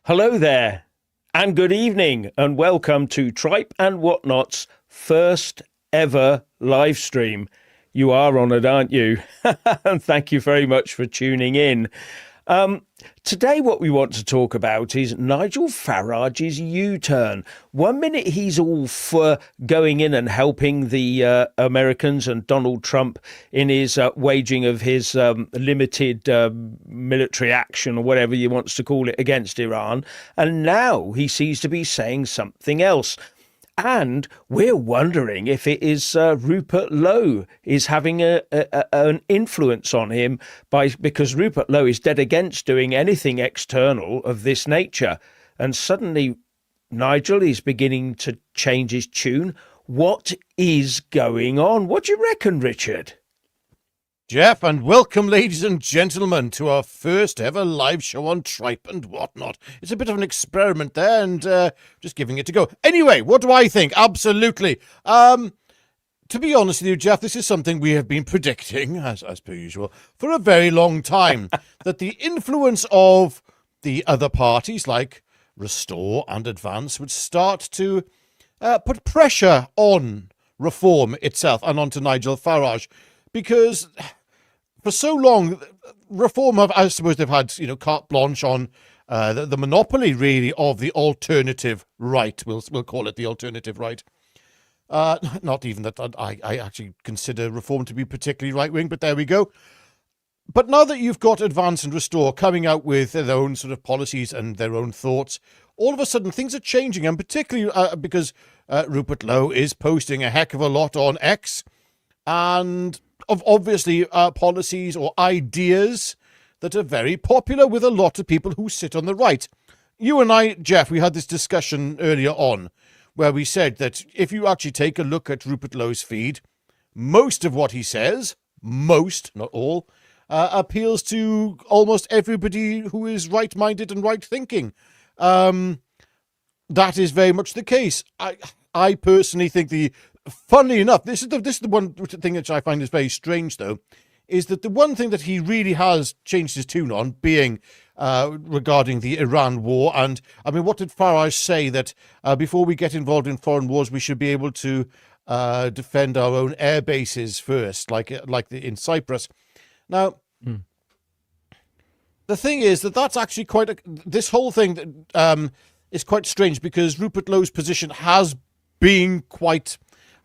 Hello there, and good evening, and welcome to Tripe and Whatnot's first ever live stream. You are honoured, aren't you? And thank you very much for tuning in. Today what we want to talk about is Nigel Farage's U-turn. 1 minute he's all for going in and helping the Americans and Donald Trump in his waging of his limited military action or whatever he wants to call it against Iran. And now he seems to be saying something else. And we're wondering if it is Rupert Lowe is having an influence on him because Rupert Lowe is dead against doing anything external of this nature. And suddenly Nigel is beginning to change his tune. What is going on? What do you reckon, Richard? Jeff, and welcome, ladies and gentlemen, to our first ever live show on Tripe and Whatnot. It's a bit of an experiment there, and just giving it a go. Anyway, what do I think? Absolutely. To be honest with you, Jeff, this is something we have been predicting, as per usual, for a very long time, that the influence of the other parties, like Restore and Advance, would start to put pressure on Reform itself and onto Nigel Farage, because for so long, Reform have, I suppose, they've had, carte blanche on the monopoly, really, of the alternative right. We'll call it the alternative right. Not even that I actually consider Reform to be particularly right-wing, but there we go. But now that you've got Advance and Restore coming out with their own sort of policies and their own thoughts, all of a sudden things are changing, and particularly because Rupert Lowe is posting a heck of a lot on X, and of obviously policies or ideas that are very popular with a lot of people who sit on the right. You and I, Jeff, we had this discussion earlier on where we said that if you actually take a look at Rupert Lowe's feed, most of what he says, most, not all, appeals to almost everybody who is right-minded and right-thinking. That is very much the case. I personally think funnily enough, this is the one thing which I find is very strange, though, is that the one thing that he really has changed his tune on being regarding the Iran war. And I mean, what did Farage say? That before we get involved in foreign wars, we should be able to defend our own air bases first, like in Cyprus. Now, the thing is that's actually this whole thing is quite strange, because Rupert Lowe's position has been quite,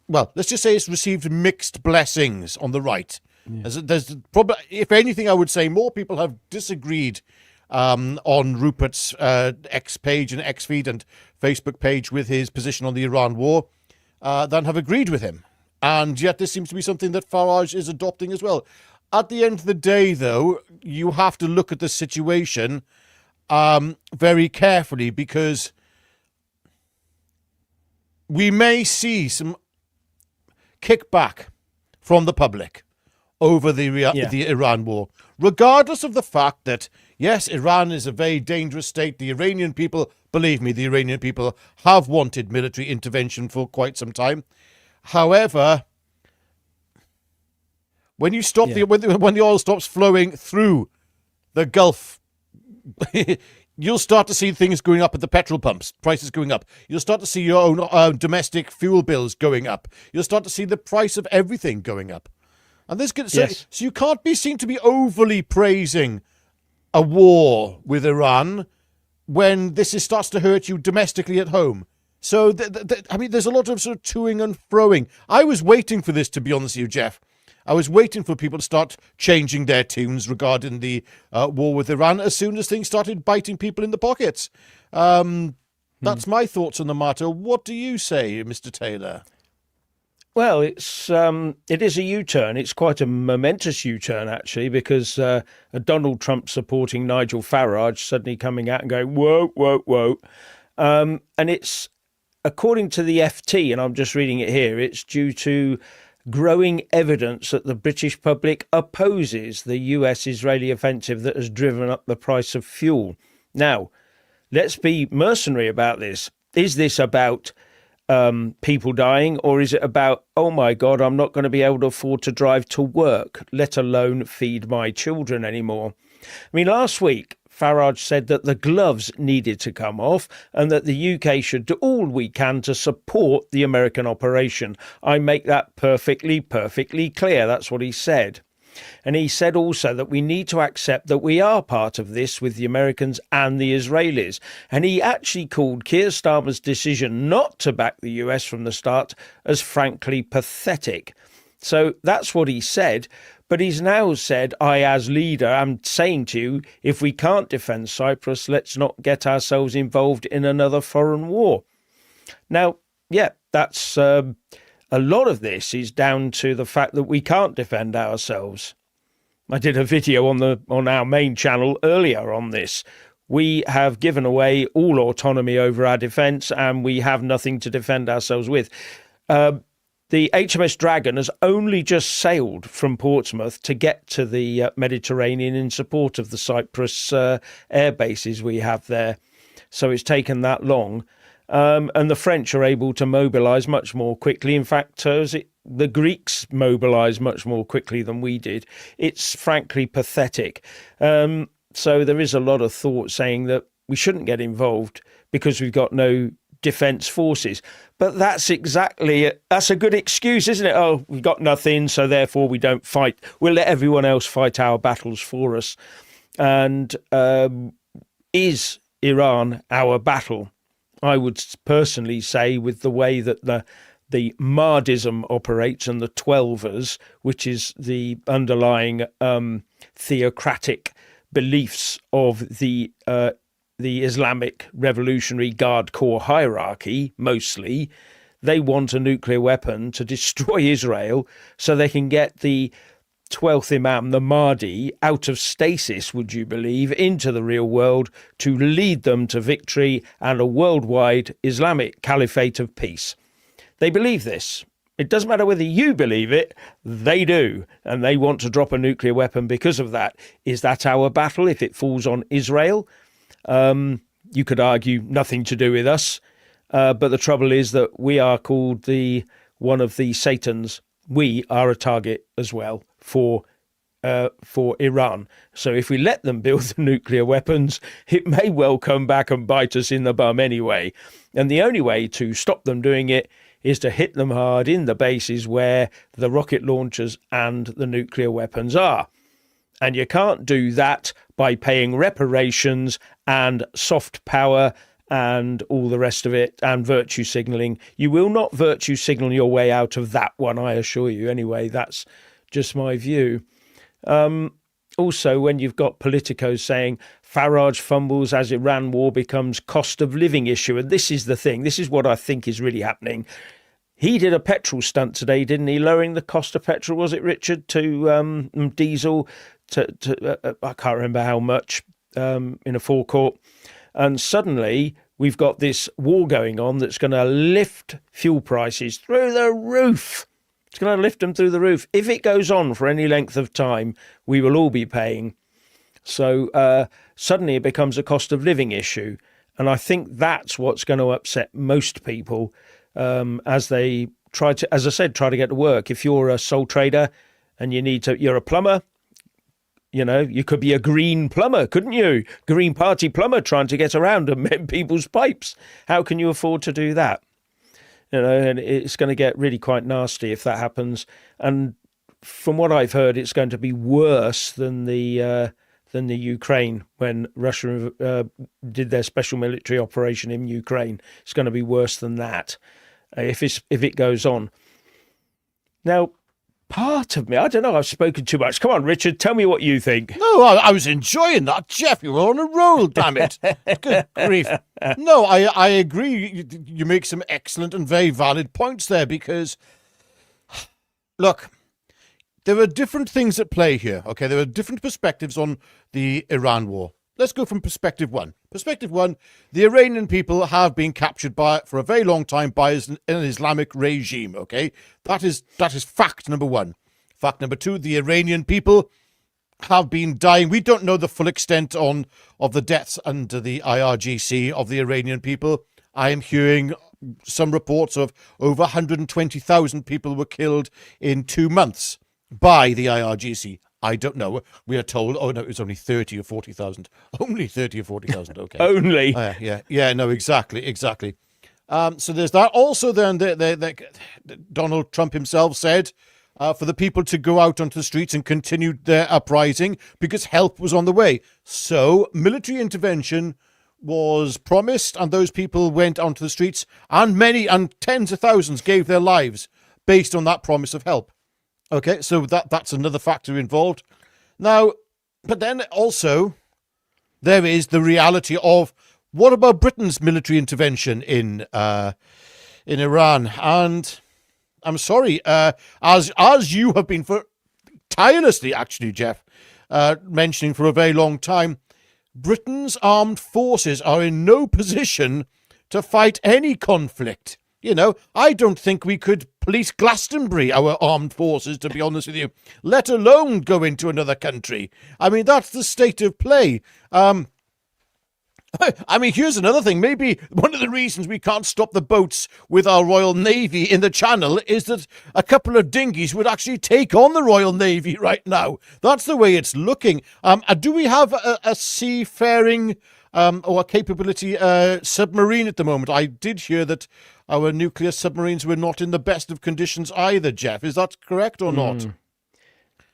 well, let's just say it's received mixed blessings on the right. Yeah. There's probably, if anything, I would say more people have disagreed on Rupert's X page and X feed and Facebook page with his position on the Iran war than have agreed with him. And yet this seems to be something that Farage is adopting as well. At the end of the day, though, you have to look at the situation very carefully, because we may see some kickback from the public over the Iran war, regardless of the fact that, yes, Iran is a very dangerous state. The Iranian people, believe me, the Iranian people have wanted military intervention for quite some time. However, when you stop when the oil stops flowing through the Gulf, you'll start to see things going up at the petrol pumps, prices going up. You'll start to see your own domestic fuel bills going up. You'll start to see the price of everything going up. And so you can't be seen to be overly praising a war with Iran when this starts to hurt you domestically at home. So, I mean, there's a lot of sort of toing and froing. I was waiting for this, to be honest with you, Jeff. I was waiting for people to start changing their tunes regarding the war with Iran as soon as things started biting people in the pockets. That's my thoughts on the matter. What do you say, Mr. Taylor? Well, it is a U-turn. It's quite a momentous U-turn, actually, because Donald Trump supporting Nigel Farage suddenly coming out and going, whoa, whoa, whoa. And it's, according to the FT, and I'm just reading it here, it's due to growing evidence that the British public opposes the US-Israeli offensive that has driven up the price of fuel. Now, let's be mercenary about this. Is this about people dying, or is it about, oh my God, I'm not going to be able to afford to drive to work, let alone feed my children anymore? I mean, last week, Farage said that the gloves needed to come off and that the UK should do all we can to support the American operation. I make that perfectly clear. That's what he said. And he said also that we need to accept that we are part of this with the Americans and the Israelis. And he actually called Keir Starmer's decision not to back the US from the start as frankly pathetic. So that's what he said. But he's now said, I, as leader, am saying to you, if we can't defend Cyprus, let's not get ourselves involved in another foreign war. Now, yeah, that's a lot of this is down to the fact that we can't defend ourselves. I did a video on our main channel earlier on this. We have given away all autonomy over our defence and we have nothing to defend ourselves with. The HMS Dragon has only just sailed from Portsmouth to get to the Mediterranean in support of the Cyprus air bases we have there. So it's taken that long. And the French are able to mobilise much more quickly. In fact, the Greeks mobilised much more quickly than we did. It's frankly pathetic. So there is a lot of thought saying that we shouldn't get involved because we've got no defence forces. But that's a good excuse, isn't it? Oh, we've got nothing, so therefore we don't fight. We'll let everyone else fight our battles for us. And is Iran our battle? I would personally say, with the way that the Mahdism operates and the Twelvers, which is the underlying theocratic beliefs of the Islamic Revolutionary Guard Corps hierarchy, mostly, they want a nuclear weapon to destroy Israel so they can get the 12th Imam, the Mahdi, out of stasis, would you believe, into the real world to lead them to victory and a worldwide Islamic caliphate of peace. They believe this. It doesn't matter whether you believe it, they do. And they want to drop a nuclear weapon because of that. Is that our battle if it falls on Israel? You could argue nothing to do with us. But the trouble is that we are called one of the Satans. We are a target as well for Iran. So if we let them build the nuclear weapons, it may well come back and bite us in the bum anyway. And the only way to stop them doing it is to hit them hard in the bases where the rocket launchers and the nuclear weapons are. And you can't do that by paying reparations and soft power and all the rest of it, and virtue signalling. You will not virtue signal your way out of that one, I assure you. Anyway, that's just my view. Also, when you've got politicos saying Farage fumbles as Iran war becomes cost of living issue, and this is the thing, this is what I think is really happening. He did a petrol stunt today, didn't he? Lowering the cost of petrol, was it, Richard, to diesel to I can't remember how much, in a forecourt. And suddenly we've got this war going on that's going to lift fuel prices through the roof. It's going to lift them through the roof. If it goes on for any length of time, we will all be paying. So suddenly it becomes a cost of living issue. And I think that's what's going to upset most people as they try to, as I said, try to get to work. If you're a sole trader and you're a plumber, you know, you could be a green plumber, couldn't you? Green Party plumber trying to get around and mend people's pipes. How can you afford to do that? You know, and it's going to get really quite nasty if that happens. And from what I've heard, it's going to be worse than the Ukraine when Russia did their special military operation in Ukraine. It's going to be worse than that if it goes on. Now, part of me, I don't know, I've spoken too much. Come on, Richard, tell me what you think. No, I was enjoying that, Jeff. You were on a roll, damn it. Good grief. No, I agree. You make some excellent and very valid points there because, look, there are different things at play here, okay? There are different perspectives on the Iran war. Let's go from perspective one. Perspective one, the Iranian people have been captured for a very long time by an Islamic regime, okay? That is fact number one. Fact number two, the Iranian people have been dying. We don't know the full extent of the deaths under the IRGC of the Iranian people. I am hearing some reports of over 120,000 people were killed in 2 months by the IRGC. I don't know. We are told, oh, no, it was only 30 or 40,000. Only 30 or 40,000, okay. Only. Yeah, no, exactly. So there's that. Also, then, Donald Trump himself said for the people to go out onto the streets and continue their uprising because help was on the way. So military intervention was promised, and those people went onto the streets, and tens of thousands gave their lives based on that promise of help. Okay, so that's another factor involved. Now, but then also, there is the reality of, what about Britain's military intervention in Iran? And I'm sorry, as you have been tirelessly, actually, Jeff, mentioning for a very long time, Britain's armed forces are in no position to fight any conflict. You know, I don't think we could police Glastonbury, our armed forces, to be honest with you, let alone go into another country. I mean, that's the state of play. I mean, here's another thing. Maybe one of the reasons we can't stop the boats with our Royal Navy in the Channel is that a couple of dinghies would actually take on the Royal Navy right now. That's the way it's looking. Do we have a seafaring or a capability submarine at the moment? I did hear that our nuclear submarines were not in the best of conditions either, Jeff. Is that correct or not?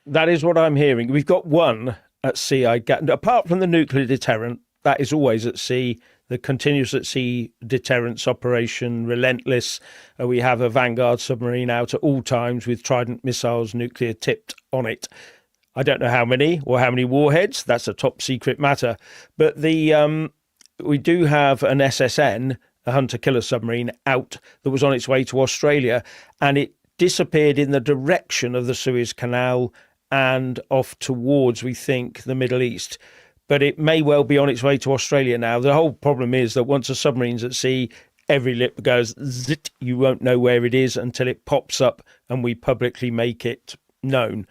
That is what I'm hearing. We've got one at sea, apart from the nuclear deterrent. That is always at sea, the continuous at sea deterrence operation, relentless. We have a Vanguard submarine out at all times with Trident missiles, nuclear tipped on it. I don't know how many or how many warheads. That's a top secret matter. But we do have an SSN, a hunter-killer submarine, out that was on its way to Australia, and it disappeared in the direction of the Suez Canal and off towards, we think, the Middle East. But it may well be on its way to Australia now. The whole problem is that once a submarine's at sea, every lip goes zit. You won't know where it is until it pops up and we publicly make it known.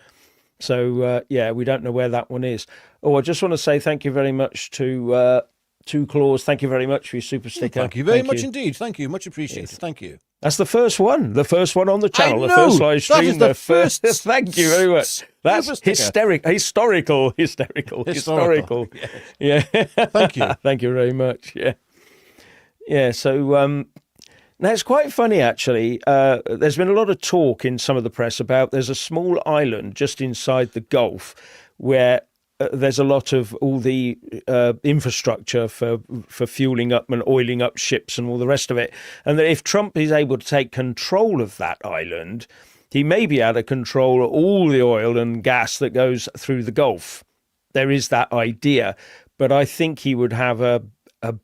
So, we don't know where that one is. Oh, I just want to say thank you very much to Two Claws. Thank you very much for your super sticker. Thank you very much indeed. Thank you. Much appreciated. Yes. Thank you. That's the first one. The first one on the channel. I know. The first live stream. That is the first. Thank you very much. That's historical. Yeah. Thank you. Thank you very much. Yeah. So now it's quite funny actually. There's been a lot of talk in some of the press about there's a small island just inside the Gulf where there's a lot of all the infrastructure for fueling up and oiling up ships and all the rest of it. And that if Trump is able to take control of that island, he may be able to control all the oil and gas that goes through the Gulf. There is that idea. But I think he would have a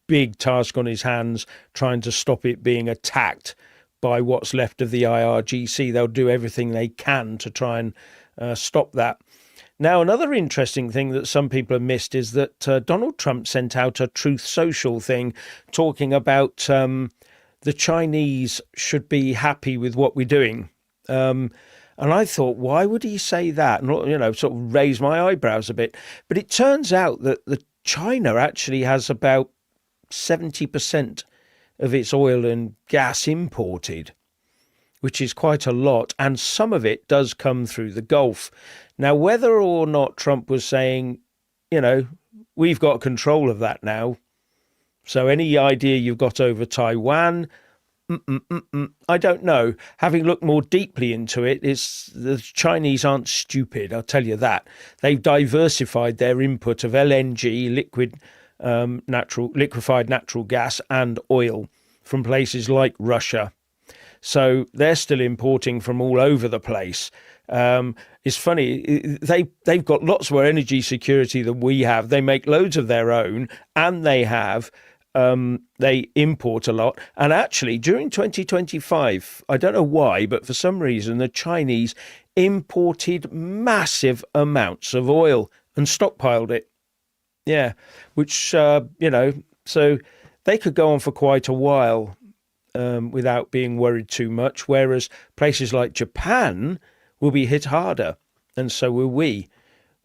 big task on his hands trying to stop it being attacked by what's left of the IRGC. They'll do everything they can to try and stop that. Now, another interesting thing that some people have missed is that Donald Trump sent out a Truth Social thing talking about the Chinese should be happy with what we're doing. And I thought, why would he say that? And, sort of raise my eyebrows a bit. But it turns out that China actually has about 70% of its oil and gas imported, which is quite a lot. And some of it does come through the Gulf. Now, whether or not Trump was saying, we've got control of that now. So any idea you've got over Taiwan, I don't know. Having looked more deeply into it, the Chinese aren't stupid, I'll tell you that. They've diversified their input of LNG, liquefied natural gas and oil from places like Russia. So they're still importing from all over the place. It's funny, they've got lots more energy security than we have. They make loads of their own, and they import a lot. And actually, during 2025, I don't know why, but for some reason, the Chinese imported massive amounts of oil and stockpiled it. Yeah, which, so they could go on for quite a while without being worried too much, whereas places like Japan will be hit harder, and so will we,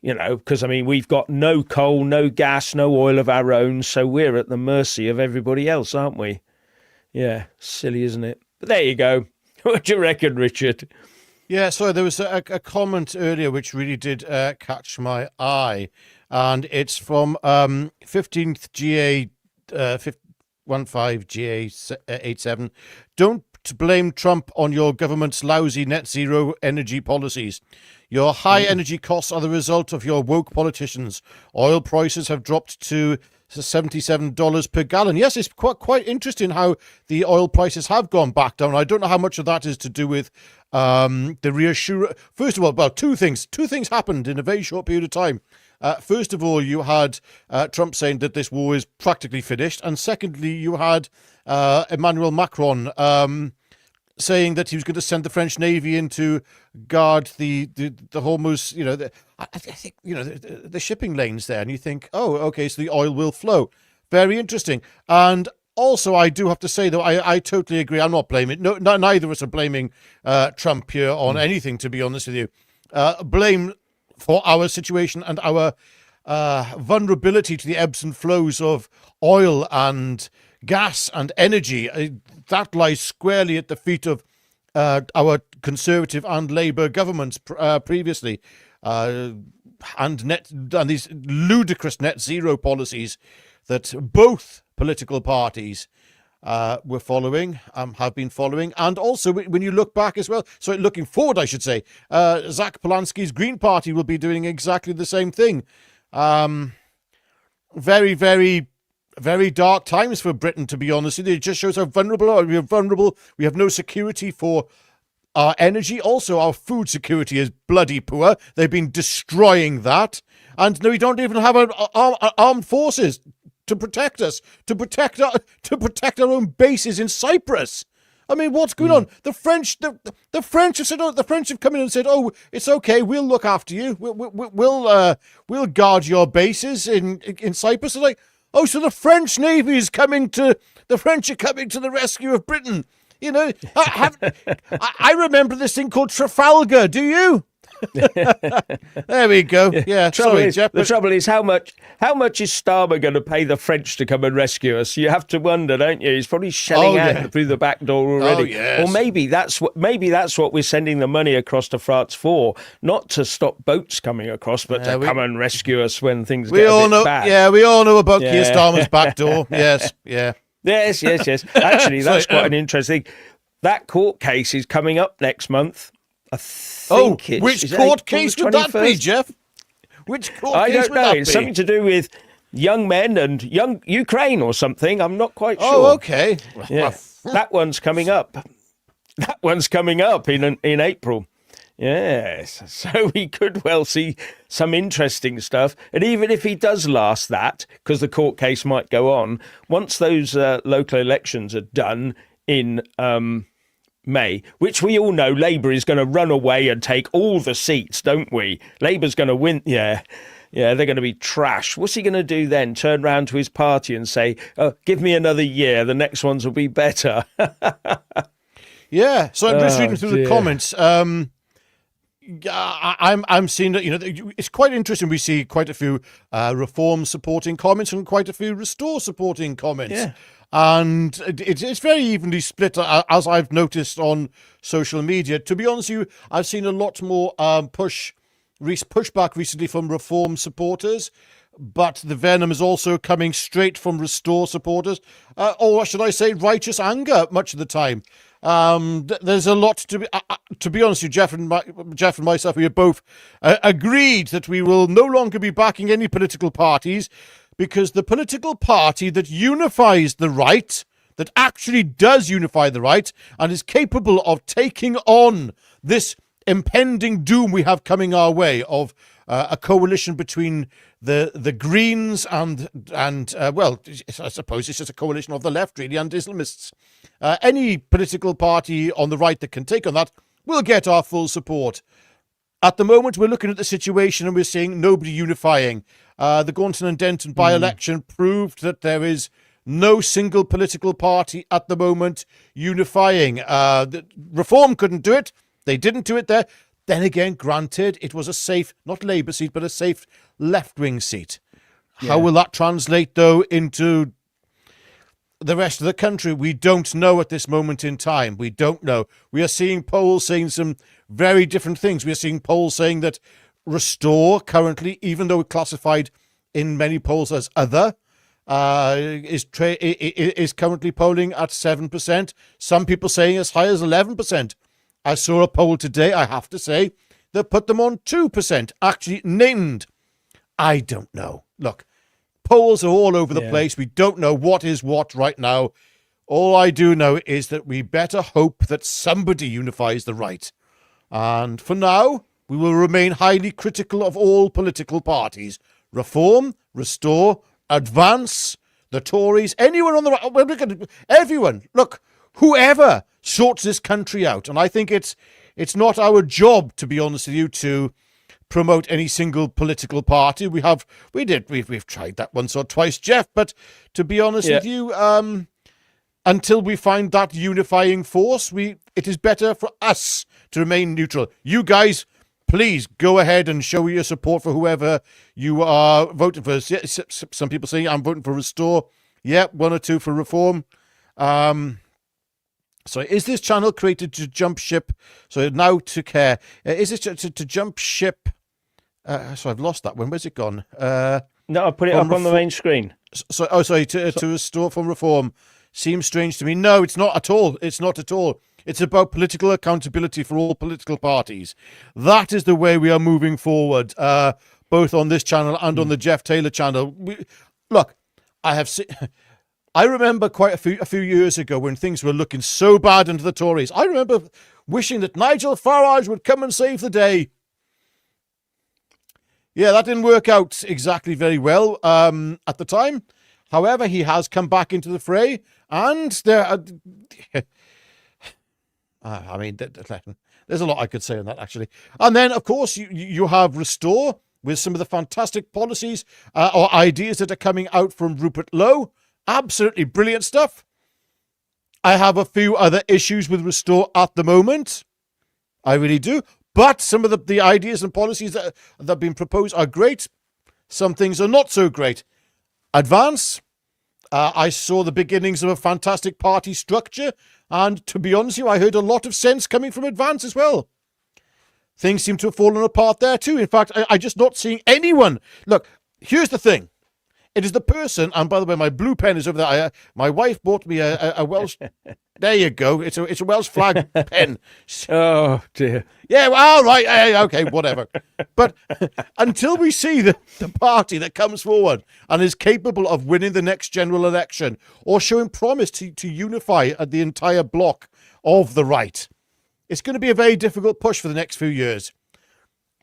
because, we've got no coal, no gas, no oil of our own, so we're at the mercy of everybody else, aren't we? Yeah, silly, isn't it? But there you go. What do you reckon, Richard? Yeah, so there was a comment earlier which really did catch my eye, and it's from 15th GA 15 GA 87. Don't blame Trump on your government's lousy net zero energy policies. Your high energy costs are the result of your woke politicians. Oil prices have dropped to $77 per gallon. Yes, it's quite interesting how the oil prices have gone back down. I don't know how much of that is to do with the reassurance. First of all, well, two things happened in a very short period of time. First of all, you had Trump saying that this war is practically finished, and secondly, you had Emmanuel Macron saying that he was going to send the French Navy in to guard the Hormuz, I think, the shipping lanes there. And you think, oh, okay, so the oil will flow. Very interesting. And also, I do have to say, though, I totally agree. I'm not blaming, neither of us are blaming Trump here on anything, to be honest with you. Blame for our situation and our vulnerability to the ebbs and flows of oil and gas and energy, that lies squarely at the feet of our Conservative and Labour governments previously, and these ludicrous net zero policies that both political parties were following, have been following, and also when you look back as well, so looking forward, I should say, Zach Polanski's Green Party will be doing exactly the same thing. Very, very, very dark times for Britain, to be honest with you. It just shows how vulnerable we are. Vulnerable. We have no security for our energy. Also, our food security is bloody poor. They've been destroying that. And no, we don't even have armed forces to protect us, to protect our own bases in Cyprus. I mean, what's going on? The French have said, the French have come in and said, oh, it's okay, we'll look after you. We'll guard your bases in Cyprus. They're like, oh, so the French Navy is the French are coming to the rescue of Britain. I remember this thing called Trafalgar. Do you? There we go. Yeah, sorry, Jeff. The trouble is, how much is Starmer going to pay the French to come and rescue us? You have to wonder, don't you? He's probably shelling out through the back door already. Oh, yes. Or maybe that's what we're sending the money across to France for, not to stop boats coming across, but to come and rescue us when things get a bit bad. Yeah, we all know about Keir Starmer's back door. Yes, yeah. Yes. Actually, that's quite an interesting. That court case is coming up next month. I think which court case would that be, Jeff? Which court case would that be? I don't know. It's something to do with young men and young Ukraine or something. I'm not quite sure. Oh, okay. Yeah. That one's coming up. That one's coming up in April. Yes. So we could well see some interesting stuff. And even if he does last that, because the court case might go on, once those local elections are done in May, which we all know Labour is going to run away and take all the seats, don't we? Labour's going to win. Yeah, they're going to be trash. What's he going to do then? Turn round to his party and say, oh, give me another year, the next ones will be better. Yeah, so I'm just reading through the comments. I'm seeing that, it's quite interesting. We see quite a few reform supporting comments and quite a few restore supporting comments. Yeah. And it's very evenly split, as I've noticed on social media. To be honest with you, I've seen a lot more pushback recently from reform supporters, but the venom is also coming straight from restore supporters, or should I say righteous anger much of the time. There's a lot to be honest with you, Jeff and myself, we have both agreed that we will no longer be backing any political parties, because the political party that unifies the right, that actually does unify the right, and is capable of taking on this impending doom we have coming our way of a coalition between the Greens and well, I suppose it's just a coalition of the left, really, and Islamists. Any political party on the right that can take on that will get our full support. At the moment, we're looking at the situation and we're seeing nobody unifying. The Gaunton and Denton by-election proved that there is no single political party at the moment unifying. Reform couldn't do it. They didn't do it there. Then again, granted, it was a safe, not Labour seat, but a safe left-wing seat. Yeah. How will that translate, though, into the rest of the country, we don't know at this moment in time. We don't know. We are seeing polls saying some very different things. We are seeing polls saying that Restore currently, even though it's classified in many polls as other, is currently polling at 7%. Some people saying as high as 11%. I saw a poll today, I have to say, that put them on 2%, actually named. I don't know. Look, polls are all over the place. We don't know what is what right now. All I do know is that we better hope that somebody unifies the right. And for now, we will remain highly critical of all political parties. Reform, Restore, Advance, the Tories, anyone on the right, everyone. Look, whoever sorts this country out. And I think it's not our job, to be honest with you, to promote any single political party. We've tried that once or twice, Jeff, but to be honest with you, until we find that unifying force, it is better for us to remain neutral. You guys, please go ahead and show your support for whoever you are voting for. Some people say I'm voting for Restore. Yeah, one or two for Reform. So is this channel created to jump ship? So now to care. Is this to jump ship? So I've lost that one. Where's it gone? No, I put it up on the main screen. To Restore from Reform seems strange to me. No, it's not at all. It's not at all. It's about political accountability for all political parties. That is the way we are moving forward, both on this channel and on the Jeff Taylor channel. Look, I remember quite a few years ago when things were looking so bad under the Tories. I remember wishing that Nigel Farage would come and save the day. Yeah, that didn't work out exactly very well at the time. However, he has come back into the fray, and there's a lot I could say on that, actually. And then, of course, you have Restore with some of the fantastic policies or ideas that are coming out from Rupert Lowe. Absolutely brilliant stuff. I have a few other issues with Restore at the moment. I really do. But some of the ideas and policies that have been proposed are great. Some things are not so great. Advance. I saw the beginnings of a fantastic party structure. And to be honest with you, I heard a lot of sense coming from Advance as well. Things seem to have fallen apart there too. In fact, I'm just not seeing anyone. Look, here's the thing. It is the person, and by the way, my blue pen is over there. My wife bought me a Welsh. There you go. It's a Welsh flag pen. Oh dear. Yeah. Well, all right. Okay. Whatever. But until we see the party that comes forward and is capable of winning the next general election or showing promise to unify the entire bloc of the right, it's going to be a very difficult push for the next few years.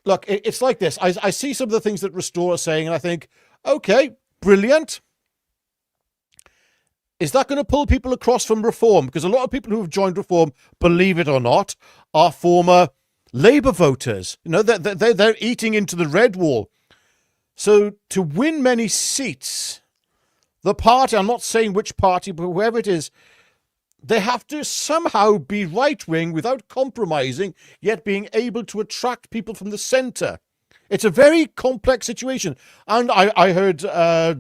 Look, it's like this. I see some of the things that Restore are saying, and I think, okay. Brilliant. Is that going to pull people across from Reform? Because a lot of people who have joined Reform, believe it or not, are former Labour voters. You know, they're eating into the red wall. So to win many seats, the party, I'm not saying which party, but whoever it is, they have to somehow be right-wing without compromising, yet being able to attract people from the centre. It's a very complex situation. And I heard a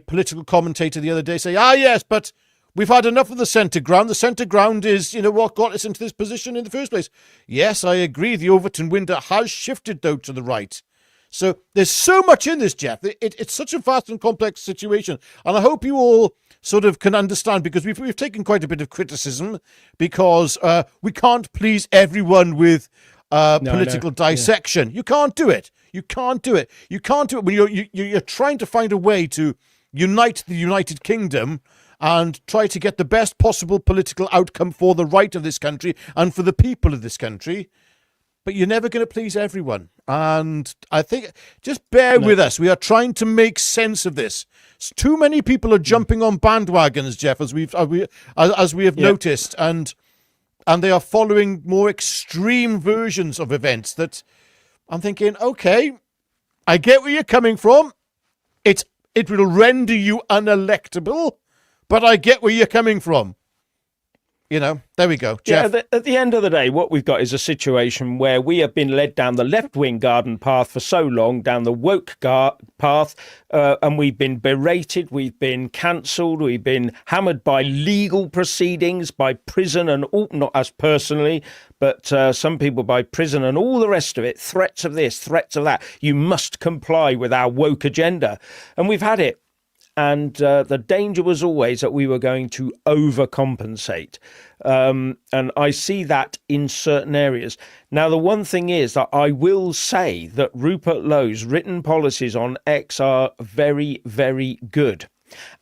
political commentator the other day say, yes, but we've had enough of the centre ground. The centre ground is, what got us into this position in the first place. Yes, I agree. The Overton window has shifted, though, to the right. So there's so much in this, Jeff. It's such a vast and complex situation. And I hope you all sort of can understand, because we've taken quite a bit of criticism because we can't please everyone with political dissection. Yeah. You can't do it. You can't do it. You can't do it when you're trying to find a way to unite the United Kingdom and try to get the best possible political outcome for the right of this country and for the people of this country. But you're never going to please everyone. And I think, just bear with us. We are trying to make sense of this. Too many people are jumping on bandwagons, Jeff, as we have noticed, and they are following more extreme versions of events that I'm thinking, okay, I get where you're coming from. It will render you unelectable, but I get where you're coming from. There we go. Yeah, Jeff. at the end of the day, what we've got is a situation where we have been led down the left-wing garden path for so long, down the woke path, and we've been berated, we've been cancelled, we've been hammered by legal proceedings, by prison, and all, not us personally, but some people by prison and all the rest of it, threats of this, threats of that. You must comply with our woke agenda. And we've had it. And the danger was always that we were going to overcompensate. And I see that in certain areas. Now, the one thing is that I will say that Rupert Lowe's written policies on X are very, very good.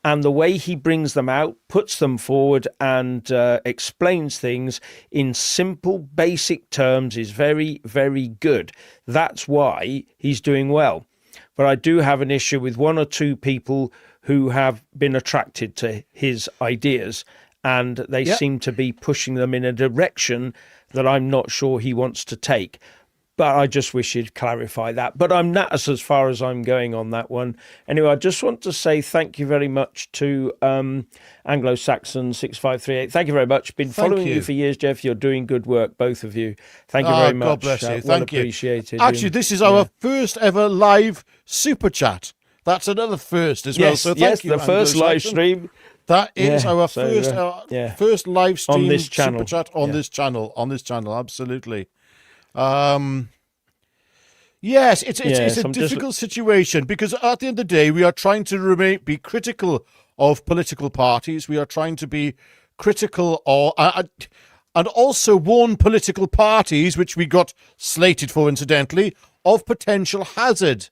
And the way he brings them out, puts them forward and explains things in simple, basic terms is very, very good. That's why he's doing well. But I do have an issue with one or two people who have been attracted to his ideas, and they seem to be pushing them in a direction that I'm not sure he wants to take. But I just wish he'd clarify that. But that's as far as I'm going on that one. Anyway, I just want to say thank you very much to Anglo-Saxon 6538. Thank you very much. Been following you for years, Jeff. You're doing good work, both of you. Thank you very much. God bless you. Thank you. Appreciated. Actually, this is our first ever live super chat. That's another first as well. So thank you. The first live stream. That is our first live stream on this channel. Super chat on this channel. Absolutely. Yes, it's a difficult situation because at the end of the day, we are trying to be critical of political parties. We are trying to be critical and also warn political parties, which we got slated for, incidentally, of potential hazard.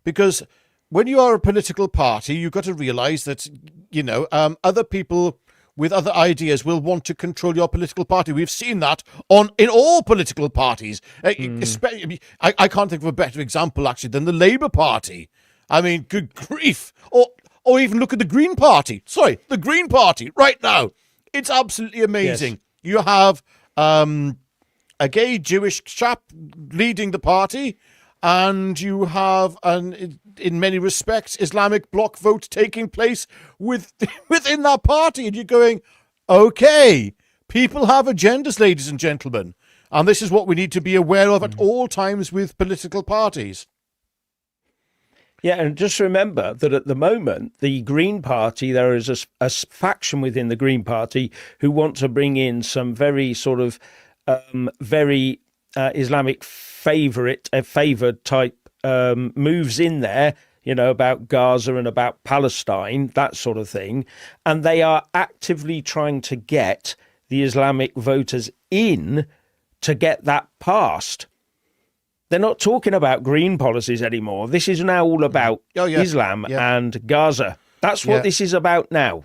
Because when you are a political party, you've got to realize that, other people with other ideas will want to control your political party. We've seen that in all political parties. Especially, I can't think of a better example, actually, than the Labour Party. I mean, good grief. Or even look at the Green Party. Sorry, the Green Party, right now. It's absolutely amazing. Yes. You have a gay Jewish chap leading the party, and you have in many respects, Islamic bloc vote taking place within that party. And you're going, okay, people have agendas, ladies and gentlemen. And this is what we need to be aware of at all times with political parties. Yeah, and just remember that at the moment, the Green Party, there is a faction within the Green Party who want to bring in some very sort of very Islamic favoured type moves in there, about Gaza and about Palestine, that sort of thing. And they are actively trying to get the Islamic voters in to get that passed. They're not talking about green policies anymore. This is now all about Islam and Gaza. That's what this is about now.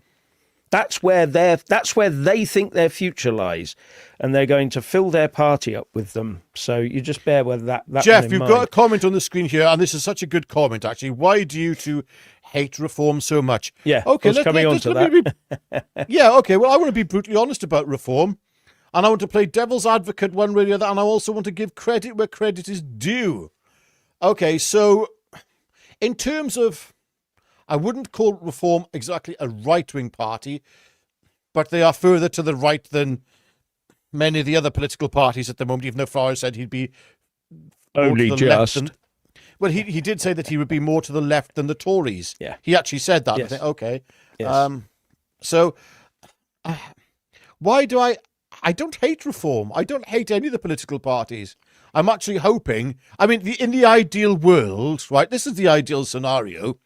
That's where they think their future lies, and they're going to fill their party up with them. So you just bear with that. Jeff, you've got a comment on the screen here, and this is such a good comment, actually. Why do you two hate reform so much? Yeah, okay, let's coming on to that. Okay. Well, I want to be brutally honest about reform, and I want to play devil's advocate one way or the other, and I also want to give credit where credit is due. Okay, so in terms of, I wouldn't call Reform exactly a right-wing party, but they are further to the right than many of the other political parties at the moment, even though Farage said he'd be only just. Well, he did say that he would be more to the left than the Tories. Yeah. He actually said that. Yes. I think, okay. Yes. Why do I don't hate Reform. I don't hate any of the political parties. I'm actually hoping, in the ideal world, right, this is the ideal scenario,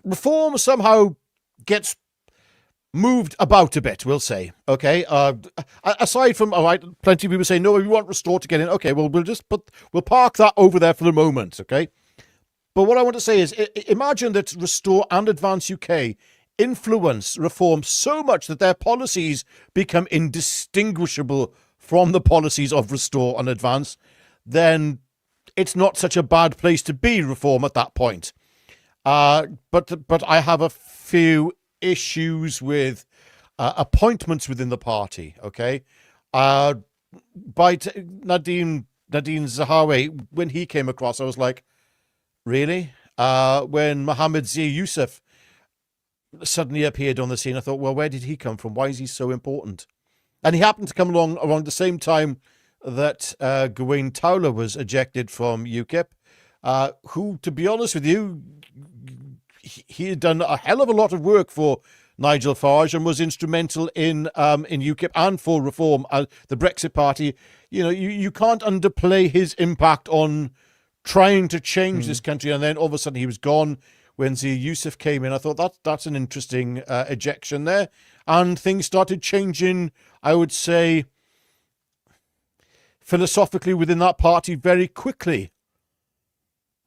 Reform somehow gets moved about a bit, we'll say. Okay. Aside from, all right, plenty of people say, no, we want Restore to get in. Okay, well, we'll park that over there for the moment. Okay. But what I want to say is, imagine that Restore and Advance UK influence Reform so much that their policies become indistinguishable from the policies of Restore and Advance, then it's not such a bad place to be, Reform, at that point. But I have a few issues with appointments within the party. Okay, Nadine Zahawi, when he came across, I was like, really? When Mohammed Zia Youssef suddenly appeared on the scene, I thought, well, where did he come from? Why is he so important? And he happened to come along around the same time that Gawain Towler was ejected from UKIP, who, to be honest with you, he had done a hell of a lot of work for Nigel Farage and was instrumental in UKIP and for reform, the Brexit Party. You know, you can't underplay his impact on trying to change this country, and then all of a sudden he was gone when Zia Youssef came in. I thought that's an interesting ejection there, and things started changing, I would say, philosophically within that party very quickly.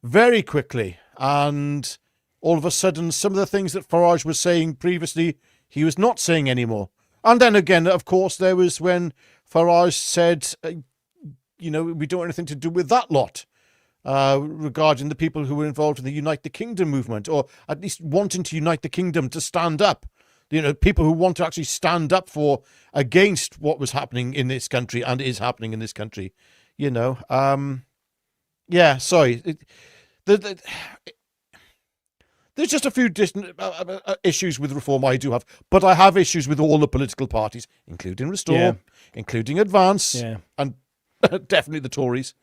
Very quickly. And all of a sudden, some of the things that Farage was saying previously, he was not saying anymore. And then again, of course, there was when Farage said, we don't want anything to do with that lot, regarding the people who were involved in the Unite the Kingdom movement, or at least wanting to unite the kingdom to stand up. You know, people who want to actually stand up against what was happening in this country and is happening in this country. Sorry. There's just a few issues with reform I do have, but I have issues with all the political parties, including Restore, including Advance, and definitely the Tories.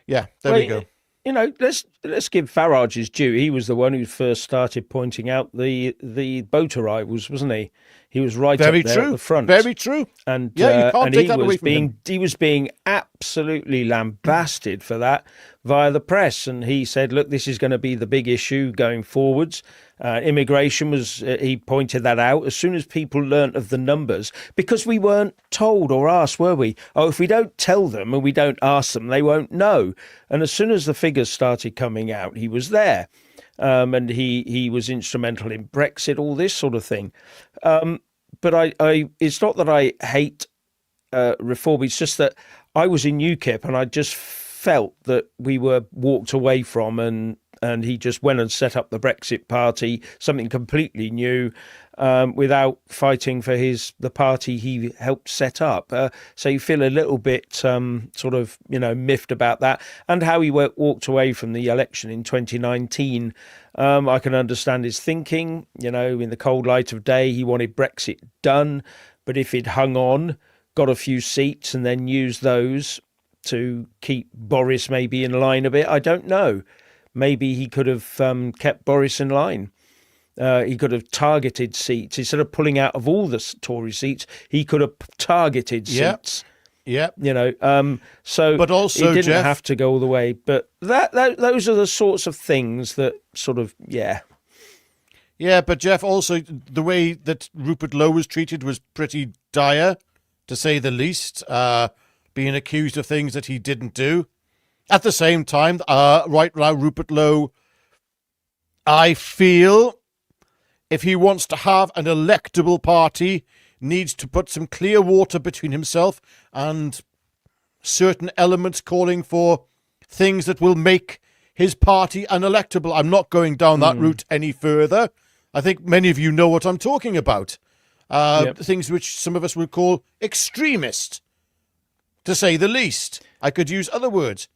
Yeah, there we go. You know, let's give Farage his due. He was the one who first started pointing out the boat arrivals, wasn't he? He was right up there at the front. Very true. And you can't take that away from him. He was being absolutely lambasted for that via the press, and he said, "Look, this is going to be the big issue going forwards." Immigration was. He pointed that out as soon as people learnt of the numbers, because we weren't told or asked, were we? Oh, if we don't tell them and we don't ask them, they won't know. And as soon as the figures started coming out, he was there. And he was instrumental in Brexit, all this sort of thing. But I it's not that I hate reform. It's just that I was in UKIP and I just felt that we were walked away from, and he just went and set up the Brexit Party, something completely new, without fighting for the party he helped set up. So you feel a little bit sort of, miffed about that, and how he walked away from the election in 2019. I can understand his thinking, in the cold light of day, he wanted Brexit done, but if he'd hung on, got a few seats and then used those to keep Boris maybe in line a bit, I don't know. Maybe he could have kept Boris in line. He could have targeted seats. Instead of pulling out of all the Tory seats, he could have targeted seats. Yeah. So but also, he didn't Jeff, have to go all the way. But those are the sorts of things that sort of, Yeah, but Jeff, also the way that Rupert Lowe was treated was pretty dire, to say the least, being accused of things that he didn't do. At the same time, right now, Rupert Lowe, I feel, if he wants to have an electable party, needs to put some clear water between himself and certain elements calling for things that will make his party unelectable. I'm not going down that route any further. I think many of you know what I'm talking about. Things which some of us would call extremist, to say the least. I could use other words.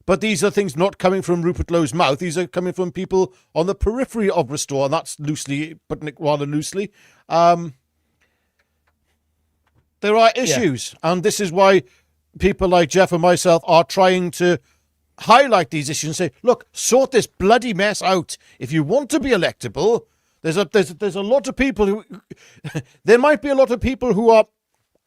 But these are things not coming from Rupert Lowe's mouth. These are coming from people on the periphery of Restore, and that's putting it rather loosely. There are issues, and this is why people like Jeff and myself are trying to highlight these issues and say, look, sort this bloody mess out. If you want to be electable, there's a lot of people who... there might be a lot of people who are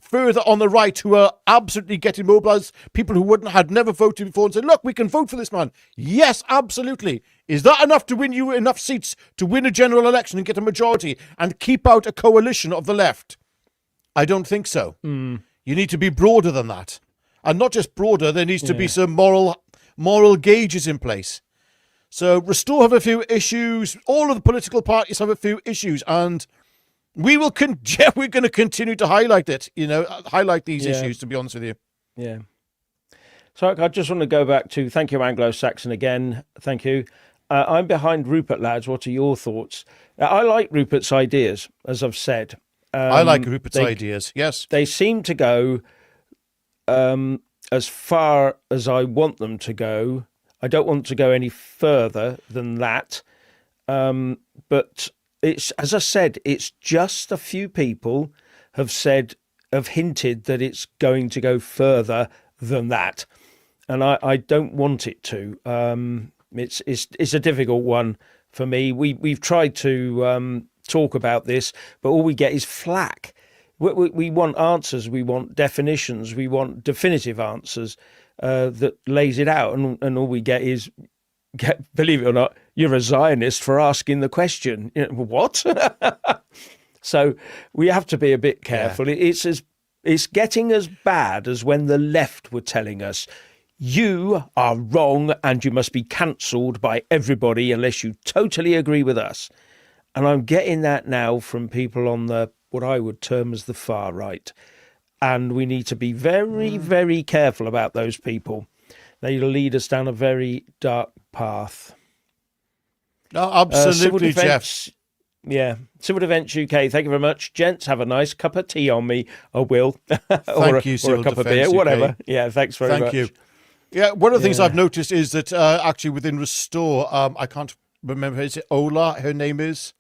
further on the right who are absolutely getting mobilised, people who had never voted before, and say, look, we can vote for this man. Yes, absolutely. Is that enough to win you enough seats to win a general election and get a majority and keep out a coalition of the left? I don't think so. You need to be broader than that. And not just broader, there needs to be some moral gauges in place. So Restore have a few issues. All of the political parties have a few issues, and we're going to continue to highlight it, highlight these issues, to be honest with you. Yeah. So I just want to go back to, thank you, Anglo-Saxon, again. Thank you. I'm behind Rupert, lads. What are your thoughts? I like Rupert's ideas, as I've said. I like Rupert's ideas, yes. They seem to go as far as I want them to go. I don't want to go any further than that. But it's, as I said, it's just a few people have said have hinted that it's going to go further than that, and I don't want it to. It's a difficult one for me. We've tried to talk about this, but all we get is flack. We want answers, we want definitions, we want definitive answers that lays it out, and all we get is, believe it or not, you're a Zionist for asking the question. What? So we have to be a bit careful. Yeah. It's getting as bad as when the left were telling us, you are wrong and you must be cancelled by everybody unless you totally agree with us. And I'm getting that now from people on what I would term as the far right. And we need to be very, very careful about those people. They lead us down a very dark path. No, absolutely, Jeff. Yeah. Civil Defence UK, thank you very much. Gents, have a nice cup of tea on me. I will. Thank you, or a cup of beer, UK. whatever. Yeah, thanks very much. Thank you. Yeah, one of the things I've noticed is that actually within Restore, I can't remember, is it Ola, her name is?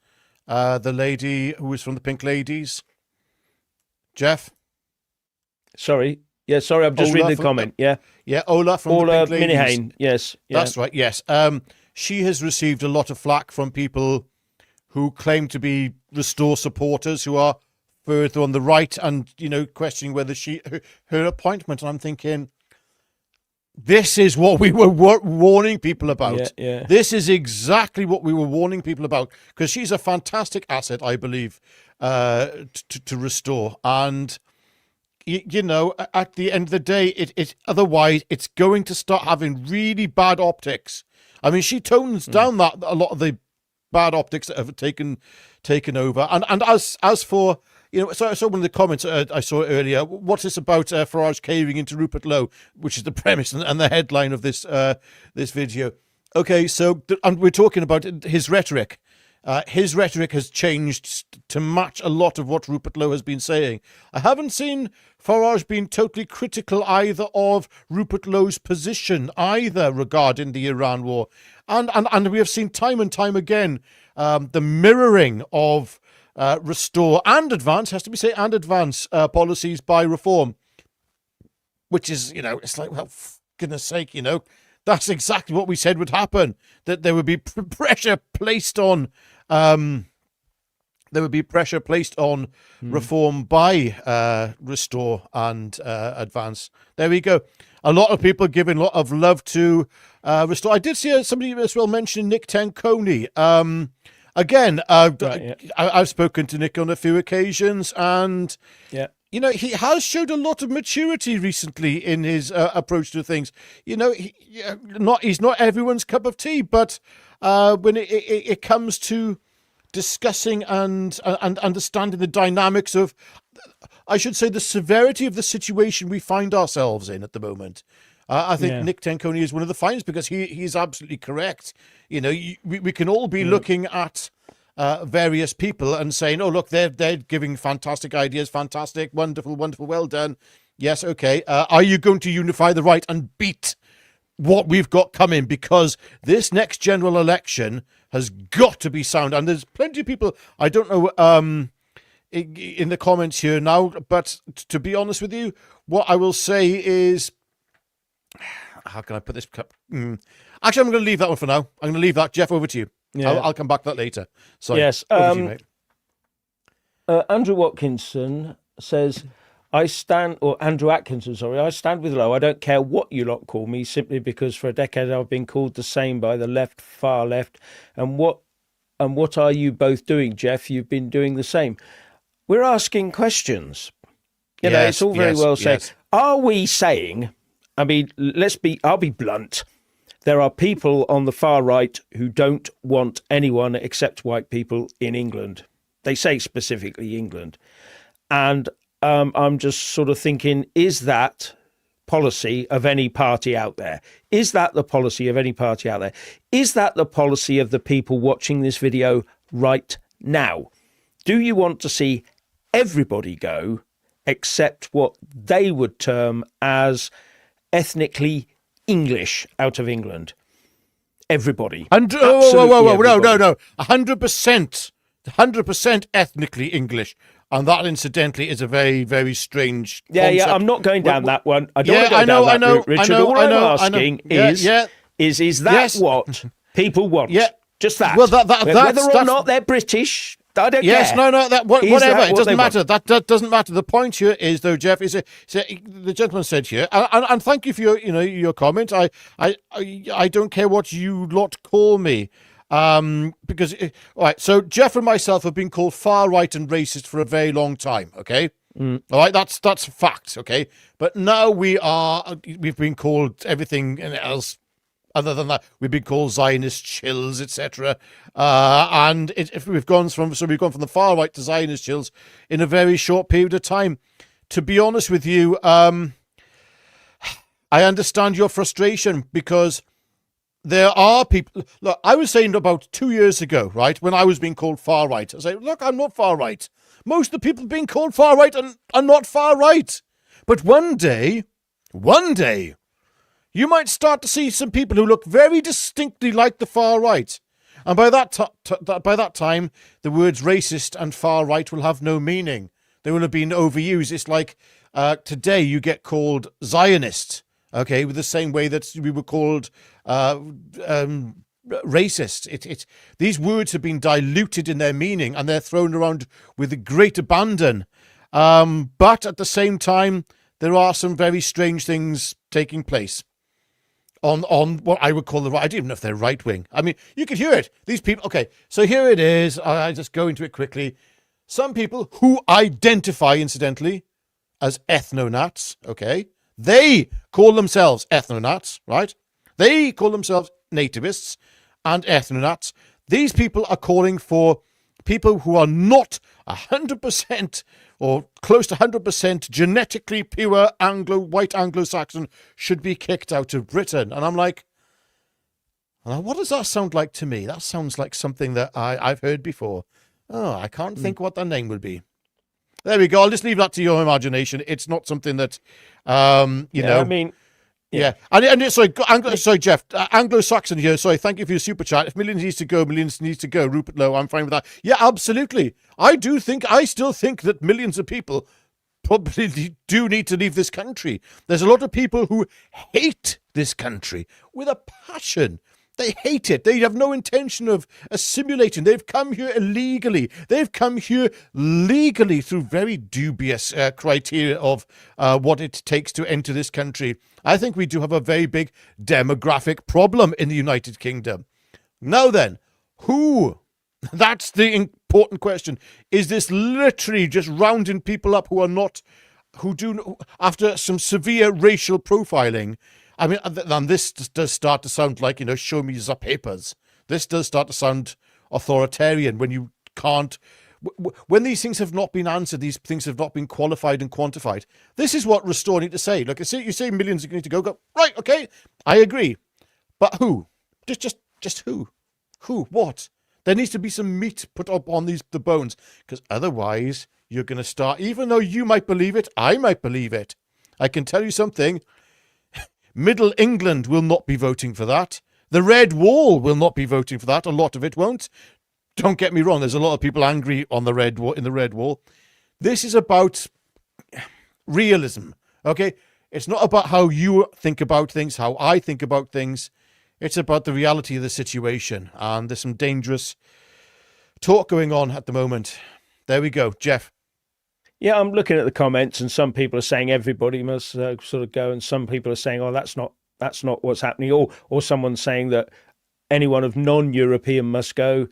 The lady who was from the Pink Ladies. Jeff? Sorry. Yeah, sorry, I'm just reading the comment. Yeah. Yeah, Ola from the Pink Ladies. Minihane, yes. Yeah. That's right, yes. She has received a lot of flack from people who claim to be Restore supporters who are further on the right and, questioning whether her appointment. And I'm thinking, this is what we were warning people about. Yeah. This is exactly what we were warning people about, because she's a fantastic asset, I believe, to Restore. And, at the end of the day, otherwise it's going to start having really bad optics. I mean, she tones down a lot of the bad optics that have taken over. And as for... so I saw one of the comments I saw earlier. What's this about Farage caving into Rupert Lowe, which is the premise and the headline of this video. Okay, so and we're talking about his rhetoric. His rhetoric has changed to match a lot of what Rupert Lowe has been saying. I haven't seen Farage being totally critical either of Rupert Lowe's position either regarding the Iran war. And we have seen time and time again the mirroring of Restore and Advance, has to be said, and Advance policies by Reform, which is, it's like, well, for goodness sake, that's exactly what we said would happen, that there would be pressure placed on Reform by Restore and Advance. There we go. A lot of people giving a lot of love to Restore. I did see somebody as well mention Nick Tanconi. Again, I've spoken to Nick on a few occasions, and he has showed a lot of maturity recently in his approach to things. He's not everyone's cup of tea, but when it comes to discussing and understanding the dynamics of, I should say, the severity of the situation we find ourselves in at the moment. I think Nick Tanconi is one of the finest, because he's absolutely correct. We can all be looking at various people and saying, oh, look, they're giving fantastic ideas, fantastic, wonderful, well done. Yes, okay. Are you going to unify the right and beat what we've got coming? Because this next general election has got to be sound. And there's plenty of people, I don't know, in the comments here now, but to be honest with you, what I will say is, how can I put this? Actually, I'm going to leave that one for now. I'm going to leave that. Jeff, over to you. Yeah. I'll come back to that later. Sorry. Yes. Over to you, mate. Andrew Watkinson says, Andrew Atkinson, sorry, I stand with Lowe. I don't care what you lot call me, simply because for a decade I've been called the same by the left, far left. And what are you both doing, Jeff? You've been doing the same. We're asking questions. It's all very well said. Yes. Are we saying, I mean, I'll be blunt. There are people on the far right who don't want anyone except white people in England. They say specifically England. And I'm just sort of thinking, is that policy of any party out there? Is that the policy of any party out there? Is that the policy of the people watching this video right now? Do you want to see everybody go except what they would term as ethnically English out of England? Everybody. And whoa, no. 100% ethnically English. And that, incidentally, is a very, very strange Yeah, concept. I'm not going down that one. I don't Yeah, want to go I know, down that route, Richard. All I'm I know. asking Yeah, is, yeah. is that Yes. what people want? Yeah. Just that. Well, Whether or not they're British, I don't yes, care. no, whatever. That It what doesn't they matter. That doesn't matter. The point here is, though, Jeff, is the gentleman said here, and thank you for your comment. I don't care what you lot call me, because all right. So Jeff and myself have been called far right and racist for a very long time. Okay. All right, that's fact. Okay, but now we've been called everything else. Other than that, we've been called Zionist chills, etc. And we've gone from the far right to Zionist chills in a very short period of time. To be honest with you, I understand your frustration, because there are people. Look, I was saying about 2 years ago, right, when I was being called far right, I say, look, I'm not far right. Most of the people being called far right are not far right. But one day, you might start to see some people who look very distinctly like the far right. And by that time, the words racist and far right will have no meaning. They will have been overused. It's like today you get called Zionist, okay, with the same way that we were called racist. These words have been diluted in their meaning, and they're thrown around with great abandon. But at the same time, there are some very strange things taking place on what I would call the right. I don't even know if they're right wing. I mean, you could hear it. These people. Okay, so here it is. I just go into it quickly. Some people who identify, incidentally, as ethno-nats. Okay, they call themselves ethno-nats, right? They call themselves nativists and ethno-nats. These people are calling for people who are not 100% or close to 100% genetically pure white Anglo-Saxon should be kicked out of Britain. And I'm like, what does that sound like to me? That sounds like something that I've heard before. Oh, I can't think what the name would be. There we go. I'll just leave that to your imagination. It's not something that, you know. I mean, yeah. And sorry, Jeff, Anglo-Saxon here. Sorry, thank you for your super chat. If millions needs to go, Rupert Lowe, I'm fine with that. Yeah, absolutely. I still think that millions of people probably do need to leave this country. There's a lot of people who hate this country with a passion. They hate it. They have no intention of assimilating. They've come here illegally. They've come here legally through very dubious criteria of what it takes to enter this country. I think we do have a very big demographic problem in the United Kingdom. Now then, who? That's the important question. Is this literally just rounding people up after some severe racial profiling? I mean, and this does start to sound like, show me the papers. This does start to sound authoritarian when you can't, when these things have not been answered, these things have not been qualified and quantified. This is what Restore need to say. Look, you say millions need to go, right, okay, I agree. But who? Just who? Who? What? There needs to be some meat put up on the bones, because otherwise you're going to start, even though you might believe it, I might believe it. I can tell you something. Middle England will not be voting for that. The Red Wall will not be voting for that. A lot of it won't. Don't get me wrong. There's a lot of people angry on the Red Wall. This is about realism. Okay, it's not about how you think about things, how I think about things. It's about the reality of the situation. And there's some dangerous talk going on at the moment. There we go, Jeff. Yeah, I'm looking at the comments, and some people are saying everybody must sort of go, and some people are saying, "Oh, that's not what's happening," or someone's saying that anyone of non-European must go.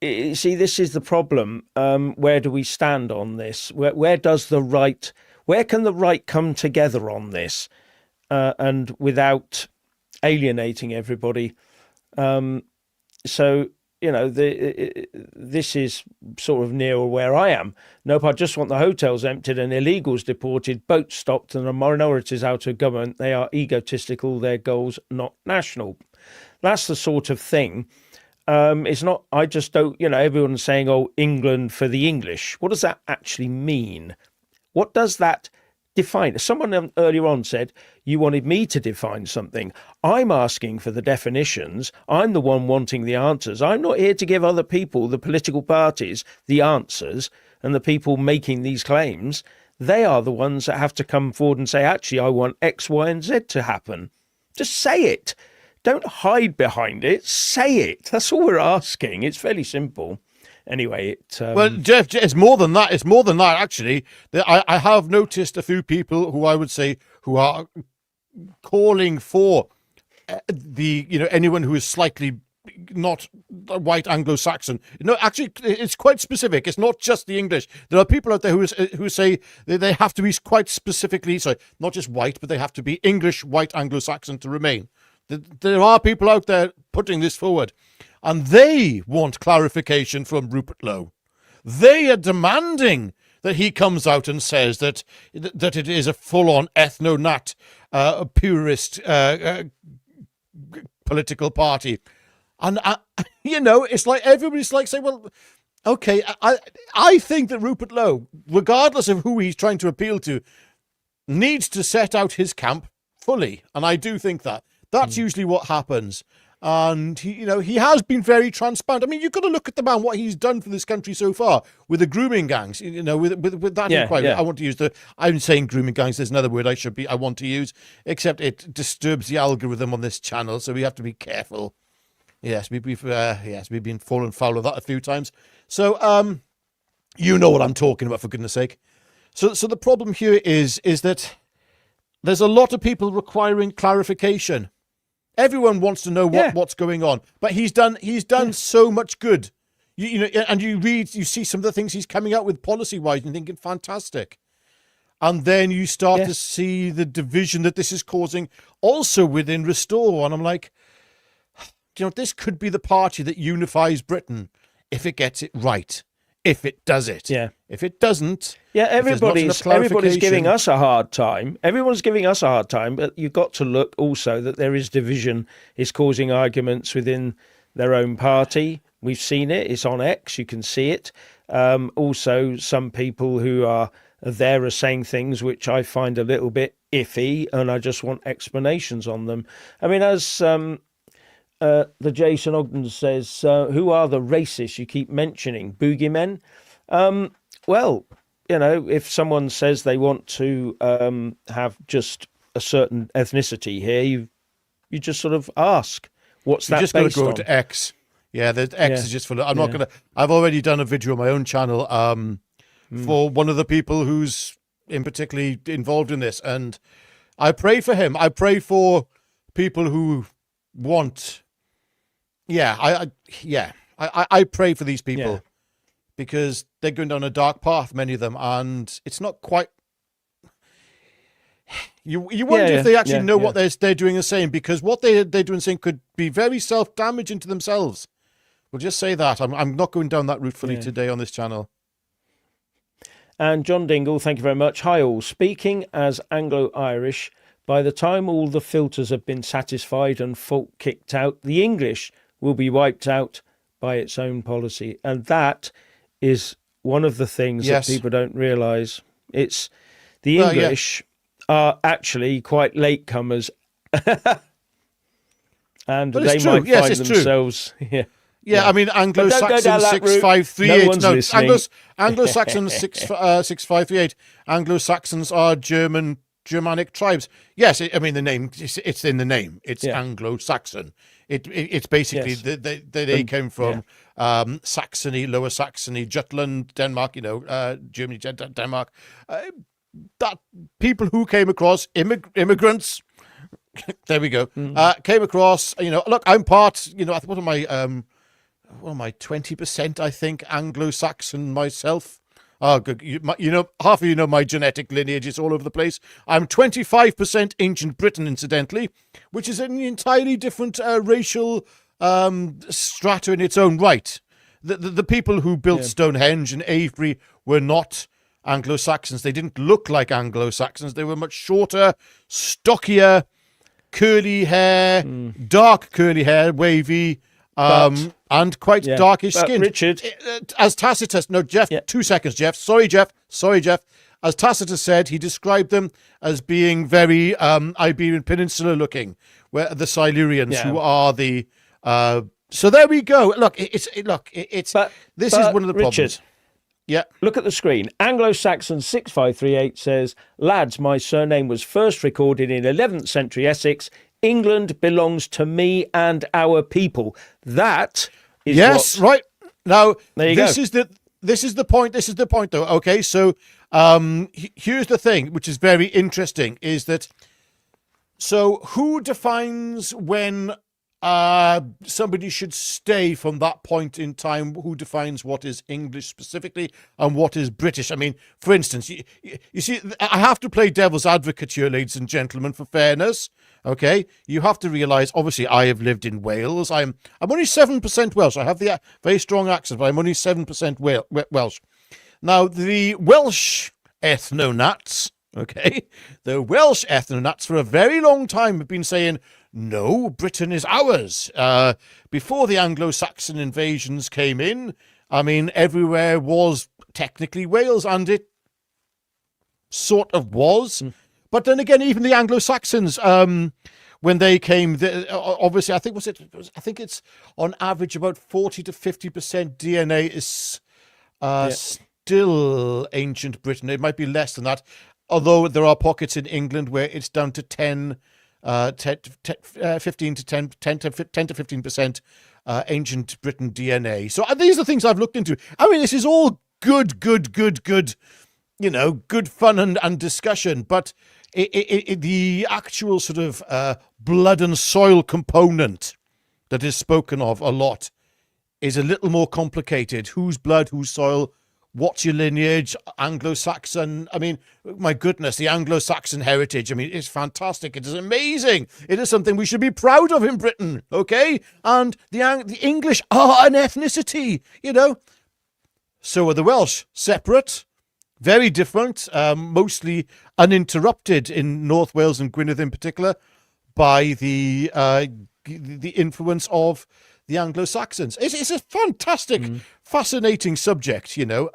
You see, this is the problem. Where do we stand on this? Where can the right come together on this, and without alienating everybody? So. This is sort of near where I am. Nope, I just want the hotels emptied and illegals deported, boats stopped and the minorities out of government. They are egotistical, their goals not national. That's the sort of thing. It's not, I just don't, everyone's saying, oh, England for the English. What does that actually mean? What does that define? Someone earlier on said you wanted me to define something. I'm asking for the definitions. I'm the one wanting the answers. I'm not here to give other people, the political parties, the answers. and the people making these claims, they are the ones that have to come forward and say, actually, I want X, Y, and Z to happen. Just say it. Don't hide behind it. Say it. That's all we're asking. It's fairly simple. Anyway, well, Jeff, it's more than that. It's more than that, actually. I have noticed a few people who I would say who are calling for anyone who is slightly not white Anglo-Saxon. No, actually, it's quite specific. It's not just the English. There are people out there who say they have to be quite specifically, sorry, not just white, but they have to be English, white Anglo-Saxon to remain. There are people out there putting this forward, and they want clarification from Rupert Lowe. They are demanding that he comes out and says that it is a full-on ethno-nat, purist political party. And, it's like everybody's like saying, well, okay, I think that Rupert Lowe, regardless of who he's trying to appeal to, needs to set out his camp fully. And I do think that. That's usually what happens. And, he has been very transparent. I mean, you've got to look at the man, what he's done for this country so far with the grooming gangs, with that inquiry. I want to use I'm saying grooming gangs. There's another word I want to use, except it disturbs the algorithm on this channel. So we have to be careful. Yes, we've been fallen foul of that a few times. So, you know what I'm talking about, for goodness sake. So the problem here is that there's a lot of people requiring clarification. Everyone wants to know what's going on, but he's done so much good. And you see some of the things he's coming out with policy-wise, and you're thinking fantastic. And then you start to see the division that this is causing also within Restore, and I'm like, this could be the party that unifies Britain if it gets it right, if it does it. Yeah. If it doesn't, everybody's giving us a hard time. Everyone's giving us a hard time, but you've got to look also that there is division, is causing arguments within their own party. We've seen it. It's on X. You can see it. Also, some people who are there are saying things which I find a little bit iffy, and I just want explanations on them. I mean, as the Jason Ogden says, who are the racists you keep mentioning? Boogeymen? Well, if someone says they want to have just a certain ethnicity here, you just sort of ask, what's that based on? You just got to go to X. Yeah, the X is just full of... I'm not going to... I've already done a video on my own channel for one of the people who's in particularly involved in this, and I pray for him. I pray for people who want... I pray for these people because they're going down a dark path, many of them, and it's not quite. You wonder if they actually know what they're doing and saying, because what they're doing and saying could be very self-damaging to themselves. We'll just say that. I'm not going down that route fully today on this channel. And John Dingle, thank you very much. Hi all. Speaking as Anglo-Irish, by the time all the filters have been satisfied and fault kicked out, the English will be wiped out by its own policy. And that is one of the things that people don't realise. It's the English are actually quite latecomers. And they might find themselves... I mean, Anglo-Saxon 6538. No, Anglo-Saxon 6538. Anglo-Saxons are Germanic tribes. Yes, I mean the name. It's in the name. It's Anglo-Saxon. It's basically they came from Saxony, Lower Saxony, Jutland, Denmark. Germany, Denmark. That people who came across immigrants. There we go. Came across. Look, I'm part. What am I? 20%, I think, Anglo-Saxon myself. Oh, good. Half of know my genetic lineage is all over the place. I'm 25% ancient Britain, incidentally, which is an entirely different racial strata in its own right. The people who built Stonehenge and Avebury were not Anglo-Saxons. They didn't look like Anglo-Saxons. They were much shorter, stockier, curly hair, dark curly hair, wavy, and quite darkish skin. Richard, as Tacitus, no, Jeff, 2 seconds, Jeff. Sorry, Jeff. As Tacitus said, he described them as being very Iberian Peninsula looking, where the Silurians, who are the. So there we go. Look, this is one of the problems. Yeah. Look at the screen. Anglo-Saxon 6538 says, lads, my surname was first recorded in 11th century Essex. England belongs to me and our people. That is yes, right. Now, there you this go. this is the point. This is the point, though. Okay, so here's the thing, which is very interesting, is that so who defines when somebody should stay from that point in time? Who defines what is English specifically and what is British? I mean, for instance, you see, I have to play devil's advocate here, ladies and gentlemen, for fairness. Okay, you have to realise. Obviously, I have lived in Wales. I'm only 7% Welsh. I have the very strong accent, but I'm only 7% Welsh. Now, the Welsh ethnonats, okay, the Welsh ethnonats for a very long time have been saying, no, Britain is ours. Before the Anglo-Saxon invasions came in, I mean, everywhere was technically Wales, and it sort of was. But then again, even the Anglo-Saxons, when they came, obviously, I think it's on average about 40 to 50% DNA is still ancient Britain. It might be less than that, although there are pockets in England where it's down to 15 to 15% ancient Britain DNA. So these are things I've looked into. I mean, this is all good, you know, good fun and discussion, but the actual sort of blood and soil component that is spoken of a lot is a little more complicated. Whose blood, whose soil, what's your lineage, Anglo-Saxon? I mean, my goodness, the Anglo-Saxon heritage, I mean, it's fantastic. It is amazing. It is something we should be proud of in Britain, okay? And the English are an ethnicity, you know? So are the Welsh, separate, very different, mostly uninterrupted in North Wales and Gwynedd in particular by the influence of the Anglo-Saxons. It's a fantastic, fascinating subject, you know.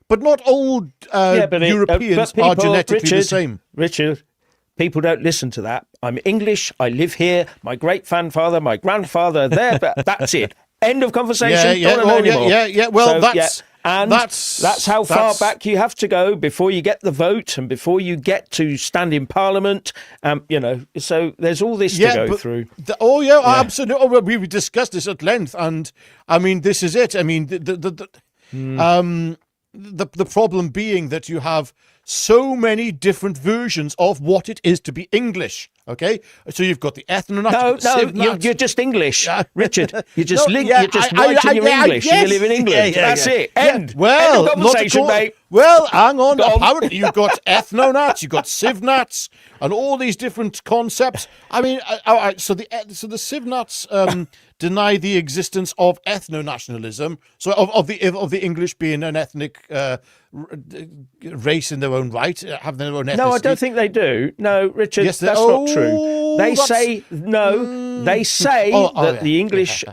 But not all Europeans are genetically the same. Richard, people don't listen to that. I'm English. I live here. My great grandfather, my grandfather, there. But that's it. End of conversation. Don't know anymore. Yeah. Well, so, that's how far back you have to go before you get the vote and before you get to stand in Parliament. You know, so there's all this to go through. Absolutely. Oh, we discussed this at length, and I mean, this is it. I mean, the problem being that you have so many different versions of what it is to be English. Okay, so you've got the ethnonat. You're just English, Richard. You're just writing your English. And you live in England. That's it. End. Well, end of conversation, mate. Well, hang on. Apparently, you've got ethnonats, you've got civnats, and all these different concepts. I mean, so the civnats deny the existence of ethno-nationalism. So of the English being an ethnic race in their own right, have their own ethnicity. No, I don't think they do. No, Richard, that's not true. They say that the English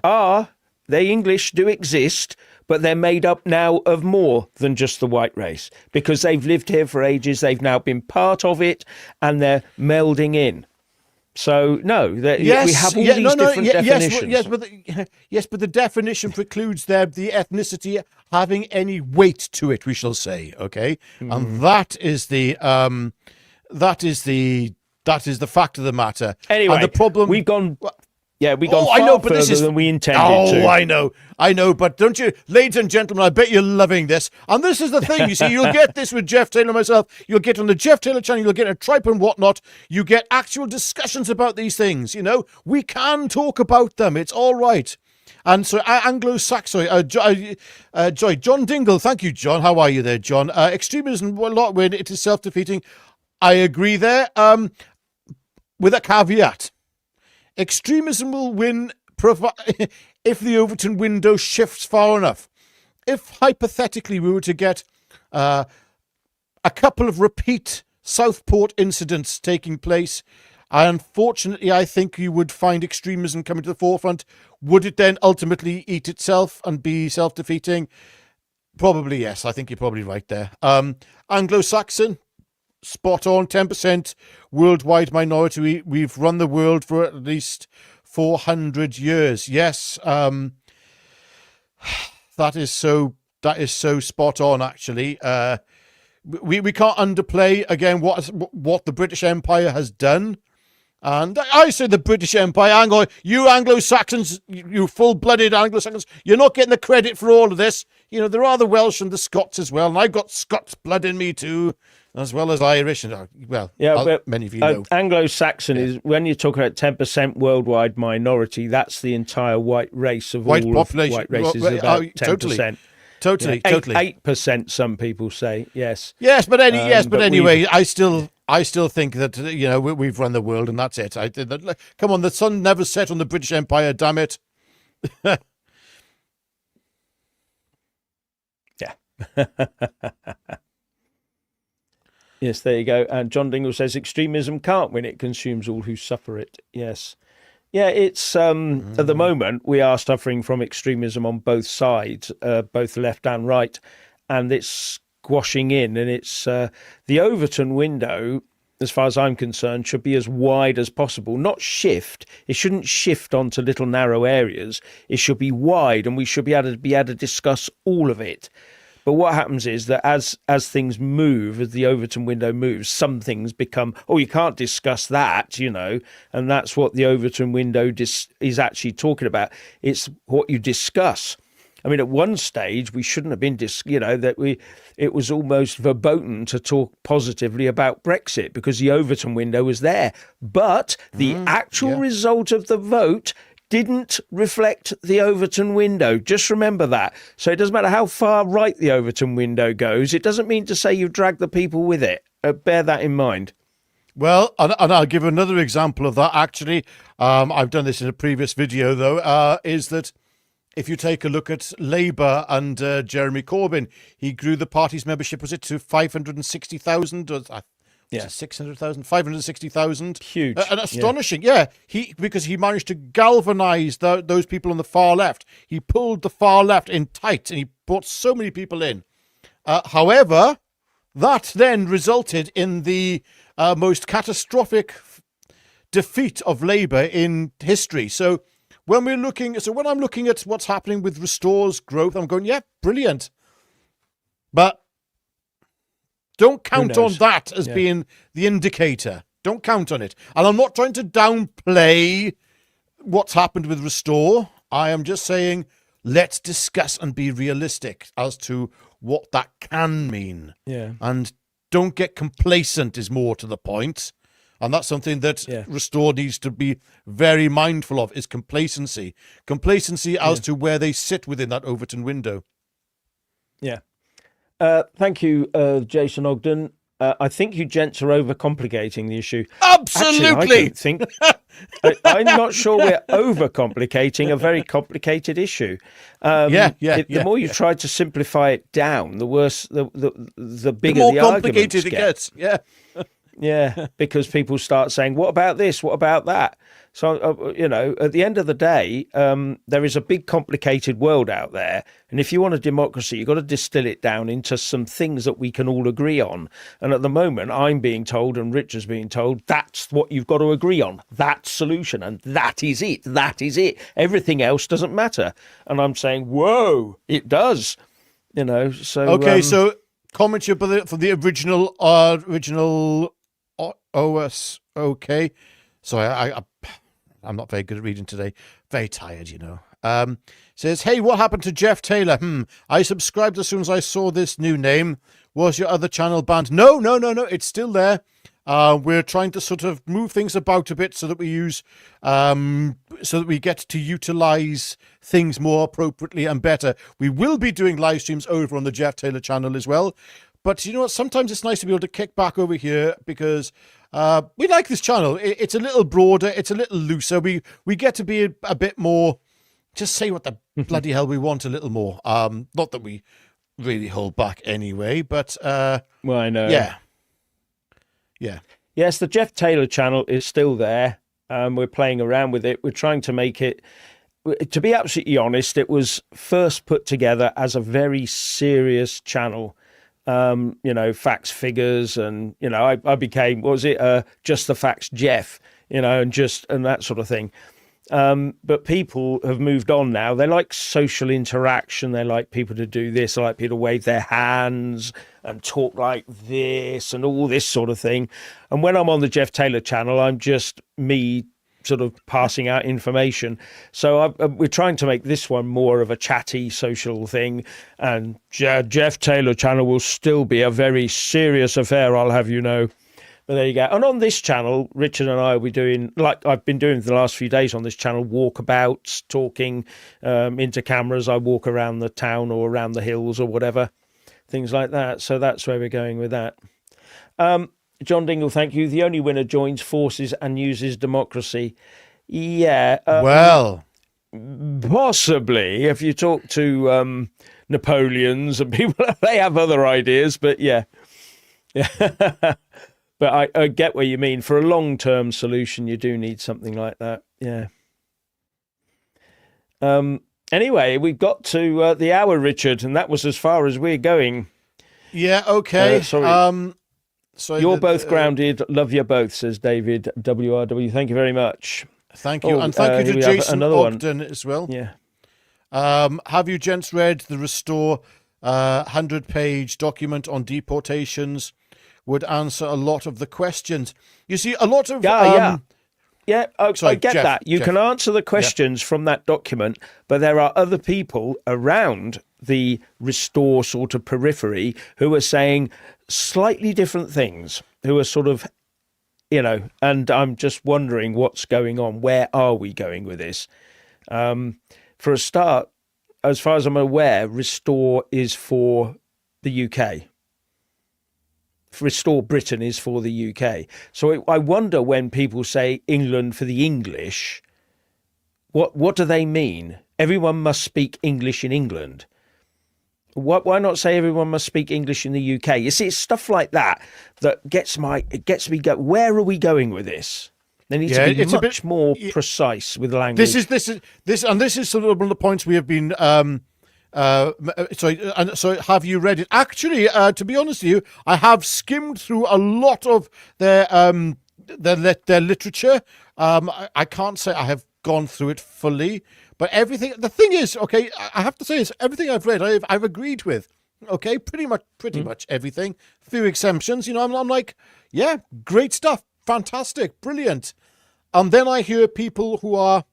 English do exist, but they're made up now of more than just the white race because they've lived here for ages. They've now been part of it, and they're melding in. So no, we have all these different definitions. But the definition precludes the ethnicity having any weight to it. We shall say, okay, and that is the fact of the matter. Anyway, and the problem we've gone far further than we intended to. I know, but don't you, ladies and gentlemen, I bet you're loving this. And this is the thing, you see, you'll get this with Jeff Taylor and myself. You'll get on the Jeff Taylor channel, you'll get a Tripe and Whatnot. You get actual discussions about these things, you know. We can talk about them. It's all right. And so Anglo-Saxon, Joy, John Dingle, thank you, John. How are you there, John? Extremism will not win. It is self-defeating. I agree there, with a caveat. Extremism will win if the Overton window shifts far enough. If, hypothetically, we were to get a couple of repeat Southport incidents taking place, unfortunately, I think you would find extremism coming to the forefront. Would it then ultimately eat itself and be self-defeating? Probably, yes. I think you're probably right there. Anglo-Saxon, spot on, 10% worldwide minority. We've run the world for at least 400 years. Yes, that is so That is so spot on, actually. We can't underplay, again, what the British Empire has done. And I say the British Empire, you Anglo-Saxons, you full-blooded Anglo-Saxons, you're not getting the credit for all of this. There are the Welsh and the Scots as well, and I've got Scots blood in me too, as well as Irish. And but many of you know. Anglo-Saxon is, when you're talking about 10% worldwide minority, that's the entire white race of white all population. White races, about 10%. Totally. 8%, some people say, yes. Yes, but anyway, I still think that we've run the world and that's it. Come on, the sun never set on the British Empire. Damn it. Yeah. Yes, there you go. And John Dingle says extremism can't win; it consumes all who suffer it. Yes. Yeah, it's at the moment we are suffering from extremism on both sides, both left and right, and it's squashing in. And it's the Overton window, as far as I'm concerned, should be as wide as possible, not shift. It shouldn't shift onto little narrow areas. It should be wide, and we should be able to discuss all of it. But what happens is that as things move, as the Overton window moves, some things become, you can't discuss that, and that's what the Overton window is actually talking about. It's what you discuss. I mean, at one stage, we shouldn't have been, it was almost verboten to talk positively about Brexit because the Overton window was there. But the actual result of the vote didn't reflect the Overton window. Just remember that. So it doesn't matter how far right the Overton window goes. It doesn't mean to say you've dragged the people with it. Bear that in mind. Well, and I'll give another example of that, actually. I've done this in a previous video, though, is that if you take a look at Labour and Jeremy Corbyn, he grew the party's membership, was it to 560,000? Yeah, 600,000, 560,000. Huge. And astonishing, yeah. Because he managed to galvanise those people on the far left. He pulled the far left in tight, and he brought so many people in. However, that then resulted in the most catastrophic defeat of Labour in history. So when I'm looking at what's happening with Restore's growth, I'm going, yeah, brilliant. But don't count on that as being the indicator. Don't count on it. And I'm not trying to downplay what's happened with Restore. I am just saying, let's discuss and be realistic as to what that can mean. Yeah. And don't get complacent is more to the point. And that's something that Restore needs to be very mindful of, is complacency. Complacency as to where they sit within that Overton window. Yeah. Thank you, Jason Ogden. I think you gents are overcomplicating the issue. Absolutely. Actually, I don't think. I'm not sure we're overcomplicating a very complicated issue. The more you try to simplify it down, the worse, the bigger the more complicated it gets. Yeah. Yeah, because people start saying, what about this? What about that? So, at the end of the day, there is a big complicated world out there. And if you want a democracy, you've got to distill it down into some things that we can all agree on. And at the moment, I'm being told, and Richard's being told, that's what you've got to agree on. That solution. And that is it. That is it. Everything else doesn't matter. And I'm saying, whoa, it does. So. Okay, so comment for the original OS. Okay. Sorry, I'm not very good at reading today. Very tired, Says, hey, what happened to Jeff Taylor? I subscribed as soon as I saw this new name. Was your other channel banned? No. It's still there. We're trying to sort of move things about a bit so that we get to utilize things more appropriately and better. We will be doing live streams over on the Jeff Taylor channel as well. But you know what? Sometimes it's nice to be able to kick back over here because we like this channel. It's a little broader. It's a little looser. We get to be a bit more, just say what the bloody hell we want a little more. Not that we really hold back anyway, but... well, I know. Yeah. Yes, the Jeff Taylor channel is still there. We're playing around with it. We're trying to make it... To be absolutely honest, it was first put together as a very serious channel. Facts, figures, and I became, what was it, just the facts Jeff, and that sort of thing. But people have moved on now. They like social interaction. They like people to do this. They like people to wave their hands and talk like this and all this sort of thing. And when I'm on the Jeff Taylor channel, I'm just me sort of passing out information. So we're trying to make this one more of a chatty social thing. And Jeff Taylor channel will still be a very serious affair, I'll have you know. But there you go. And on this channel, Richard and I will be doing, like I've been doing for the last few days on this channel, walkabouts, talking into cameras. I walk around the town or around the hills or whatever, things like that. So that's where we're going with that. John Dingle, thank you. The only winner joins forces and uses democracy. Yeah. Well, possibly. If you talk to Napoleons and people, they have other ideas, but yeah. But I get what you mean. For a long-term solution, you do need something like that. Yeah. Anyway, we've got to the hour, Richard, and that was as far as we're going. Yeah, okay. Sorry. Sorry, You're both grounded. Love you both, says David WRW. Thank you very much. Thank you. And thank you to Jason Ogden as well. Yeah. Have you gents read the Restore 100-page document on deportations? Would answer a lot of the questions. You see, a lot of... Yeah, sorry, I get Jeff, that. You Jeff. can answer the questions from that document, but there are other people around the Restore sort of periphery who are saying slightly different things, who are sort of, and I'm just wondering what's going on. Where are we going with this? For a start, as far as I'm aware, Restore is for the UK. Restore Britain is for the UK. So I wonder when people say England for the English, what do they mean? Everyone must speak English in England. Why not say everyone must speak English in the UK? You see, it's stuff like that gets me go. Where are we going with this? There needs to be much more precise with language. This is sort of one of the points we have been. So have you read it? Actually, to be honest with you, I have skimmed through a lot of their literature. I can't say I have gone through it fully, but everything. The thing is, okay, I have to say is everything I've read, I've agreed with. Okay, pretty much everything. Few exemptions, I'm like, yeah, great stuff, fantastic, brilliant. And then I hear people who are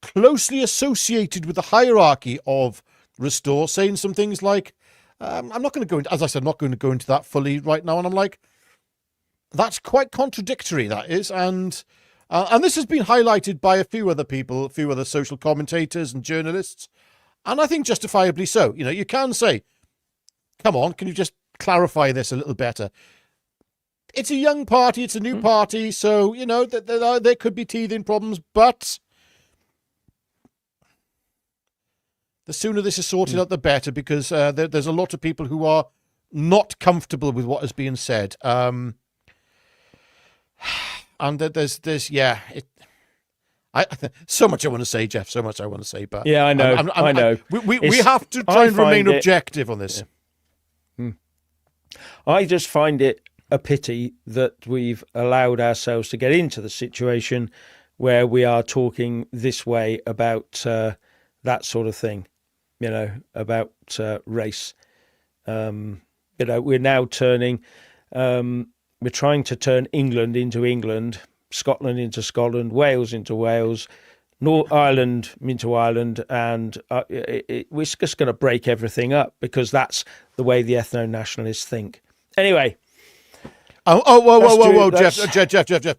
closely associated with the hierarchy of Restore saying some things like, I'm not going to go into, as I said, I'm not going to go into that fully right now. And I'm like, that's quite contradictory, that is. And this has been highlighted by a few other people, a few other social commentators and journalists. And I think justifiably so. You can say, come on, can you just clarify this a little better? It's a young party, it's a new party, so, there could be teething problems, but the sooner this is sorted out, the better, because there's a lot of people who are not comfortable with what is being said. And there's so much I want to say, Jeff, so much I want to say, but yeah, I know, I know. We have to try and remain objective on this. Yeah. I just find it a pity that we've allowed ourselves to get into the situation where we are talking this way about that sort of thing. About race. We're now turning, we're trying to turn England into England, Scotland into Scotland, Wales into Wales, Ireland into Ireland, and we're just going to break everything up because that's the way the ethno-nationalists think. Anyway. Whoa, Jeff.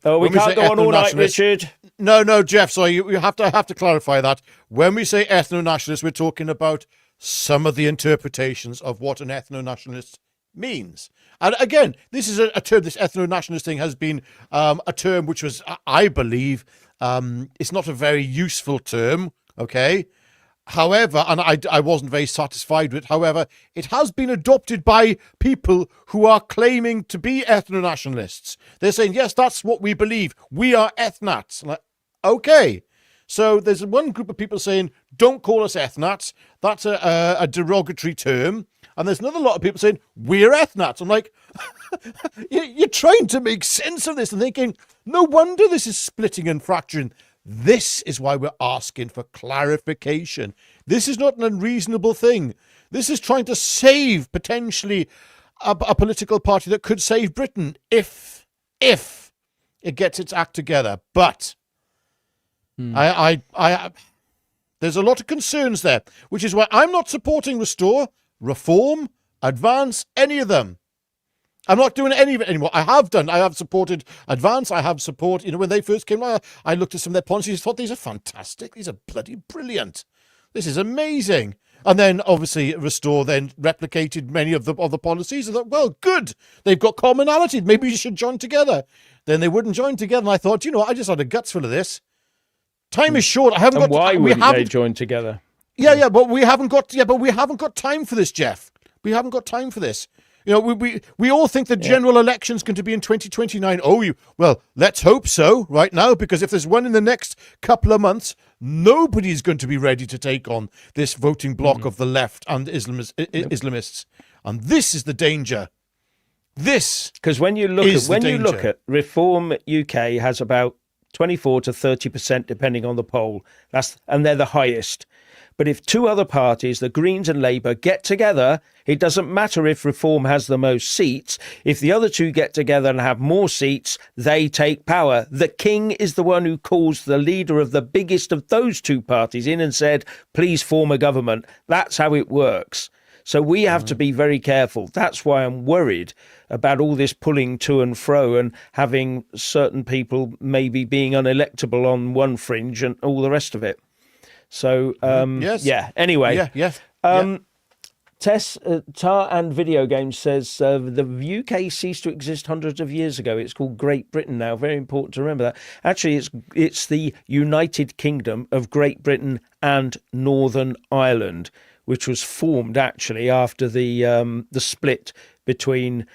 Oh, we can't go on all night, Richard. No, Jeff, sorry, you have to clarify that. When we say ethno-nationalist, we're talking about some of the interpretations of what an ethno-nationalist means. And again, this is a term, this ethno-nationalist thing has been a term which was, I believe, it's not a very useful term, okay? However, and I wasn't very satisfied with it, however, it has been adopted by people who are claiming to be ethno-nationalists. They're saying, yes, that's what we believe. We are ethnats. Like, okay. So there's one group of people saying, don't call us ethnats. That's a derogatory term. And there's another lot of people saying, we're ethnats. I'm like, you're trying to make sense of this and thinking, no wonder this is splitting and fracturing. This is why we're asking for clarification. This is not an unreasonable thing. This is trying to save, potentially, a political party that could save Britain if it gets its act together. But I there's a lot of concerns there, which is why I'm not supporting Restore, Reform, Advance, any of them. I'm not doing any of it anymore. I have supported Advance. I have support, when they first came out, I looked at some of their policies, thought these are fantastic. These are bloody brilliant. This is amazing. And then, obviously, Restore then replicated many of the policies. I thought, well, good. They've got commonality. Maybe you should join together. Then they wouldn't join together. And I thought, I just had a guts full of this. Time is short. Why wouldn't they join together? Yeah, but we haven't got time for this, Jeff. We haven't got time for this. We all think the general election's going to be in 2029. Well, let's hope so right now, because if there's one in the next couple of months, nobody's going to be ready to take on this voting bloc of the left and Islamists. And this is the danger. Because when you look at Reform UK has about 24 to 30%, depending on the poll. And they're the highest. But if two other parties, the Greens and Labour, get together, it doesn't matter if Reform has the most seats. If the other two get together and have more seats, they take power. The King is the one who calls the leader of the biggest of those two parties in and said, please form a government. That's how it works. So we have to be very careful. That's why I'm worried about all this pulling to and fro and having certain people maybe being unelectable on one fringe and all the rest of it. So, anyway. Tess, Tar and Video Games says the UK ceased to exist hundreds of years ago. It's called Great Britain now. Very important to remember that. Actually, it's the United Kingdom of Great Britain and Northern Ireland, which was formed actually after the split between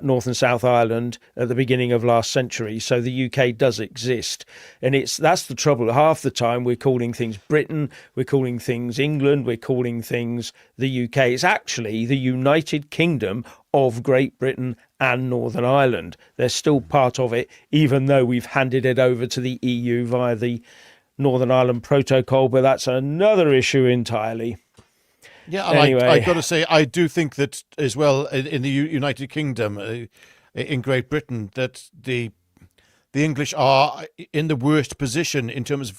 North and South Ireland at the beginning of last century. So the UK does exist. And that's the trouble. Half the time we're calling things Britain, we're calling things England, we're calling things the UK. It's actually the United Kingdom of Great Britain and Northern Ireland. They're still part of it, even though we've handed it over to the EU via the Northern Ireland Protocol, but that's another issue entirely. Yeah, and anyway. I got to say, I do think that as well in the United Kingdom, in Great Britain, that the English are in the worst position in terms of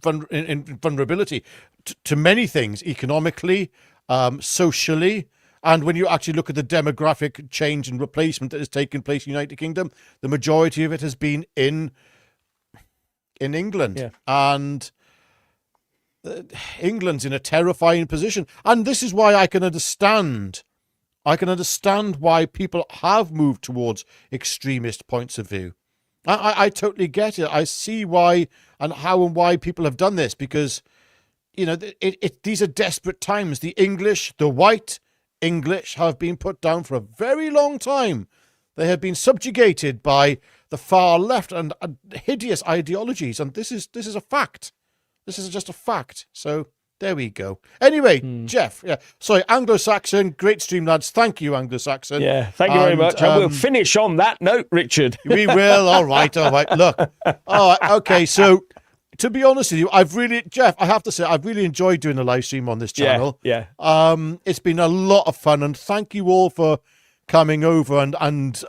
vulnerability to many things, economically, socially, and when you actually look at the demographic change and replacement that has taken place in the United Kingdom, the majority of it has been in England, and England's in a terrifying position. And this is why I can understand why people have moved towards extremist points of view. I totally get it. I see why and how and why people have done this, because these are desperate times. The English, the white English, have been put down for a very long time. They have been subjugated by the far left and hideous ideologies, and this is a fact. This is just a fact. So there we go. Anyway, Jeff, sorry, Anglo-Saxon, great stream, lads. Thank you, Anglo-Saxon. Yeah, thank you very much. And we'll finish on that note, Richard. We will. All right. Look. All right, okay, so to be honest with you, Jeff, I have to say, I've really enjoyed doing the live stream on this channel. Yeah. It's been a lot of fun, and thank you all for coming over, and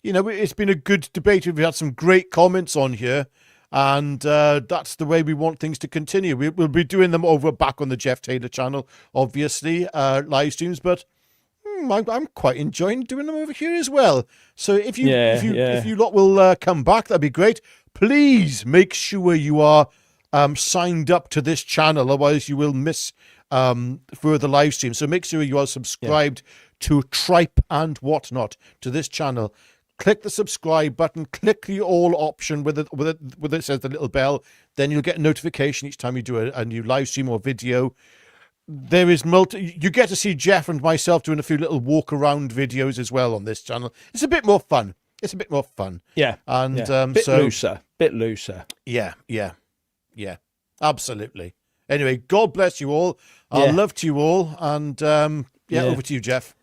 it's been a good debate. We've had some great comments on here. And that's the way we want things to continue. We'll be doing them back on the Jeff Taylor channel, obviously, live streams. But I'm quite enjoying doing them over here as well. So if you lot will come back, that'd be great. Please make sure you are signed up to this channel, otherwise you will miss further live streams. So make sure you are subscribed to Tripe and Whatnot, to this channel. Click the subscribe button, click the all option with it says the little bell. Then you'll get a notification each time you do a new live stream or video. There is you get to see Jeff and myself doing a few little walk around videos as well on this channel. It's a bit more fun. Yeah. And bit looser. Yeah. Absolutely. Anyway, God bless you all. Love to you all. And over to you, Jeff.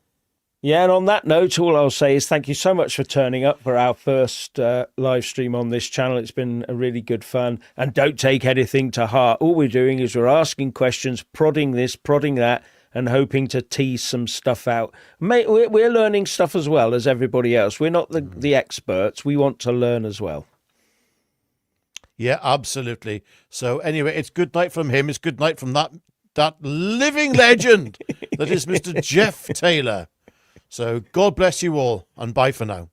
Yeah, and on that note, all I'll say is thank you so much for turning up for our first live stream on this channel. It's been a really good fun. And don't take anything to heart. All we're doing is we're asking questions, prodding this, prodding that, and hoping to tease some stuff out. Mate, we're learning stuff as well as everybody else. We're not the experts. We want to learn as well. Yeah, absolutely. So anyway, it's good night from him. It's good night from that living legend that is Mr. Jeff Taylor. So God bless you all, and bye for now.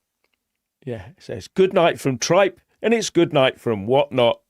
Yeah, it says good night from Tripe, and it's good night from Whatnot.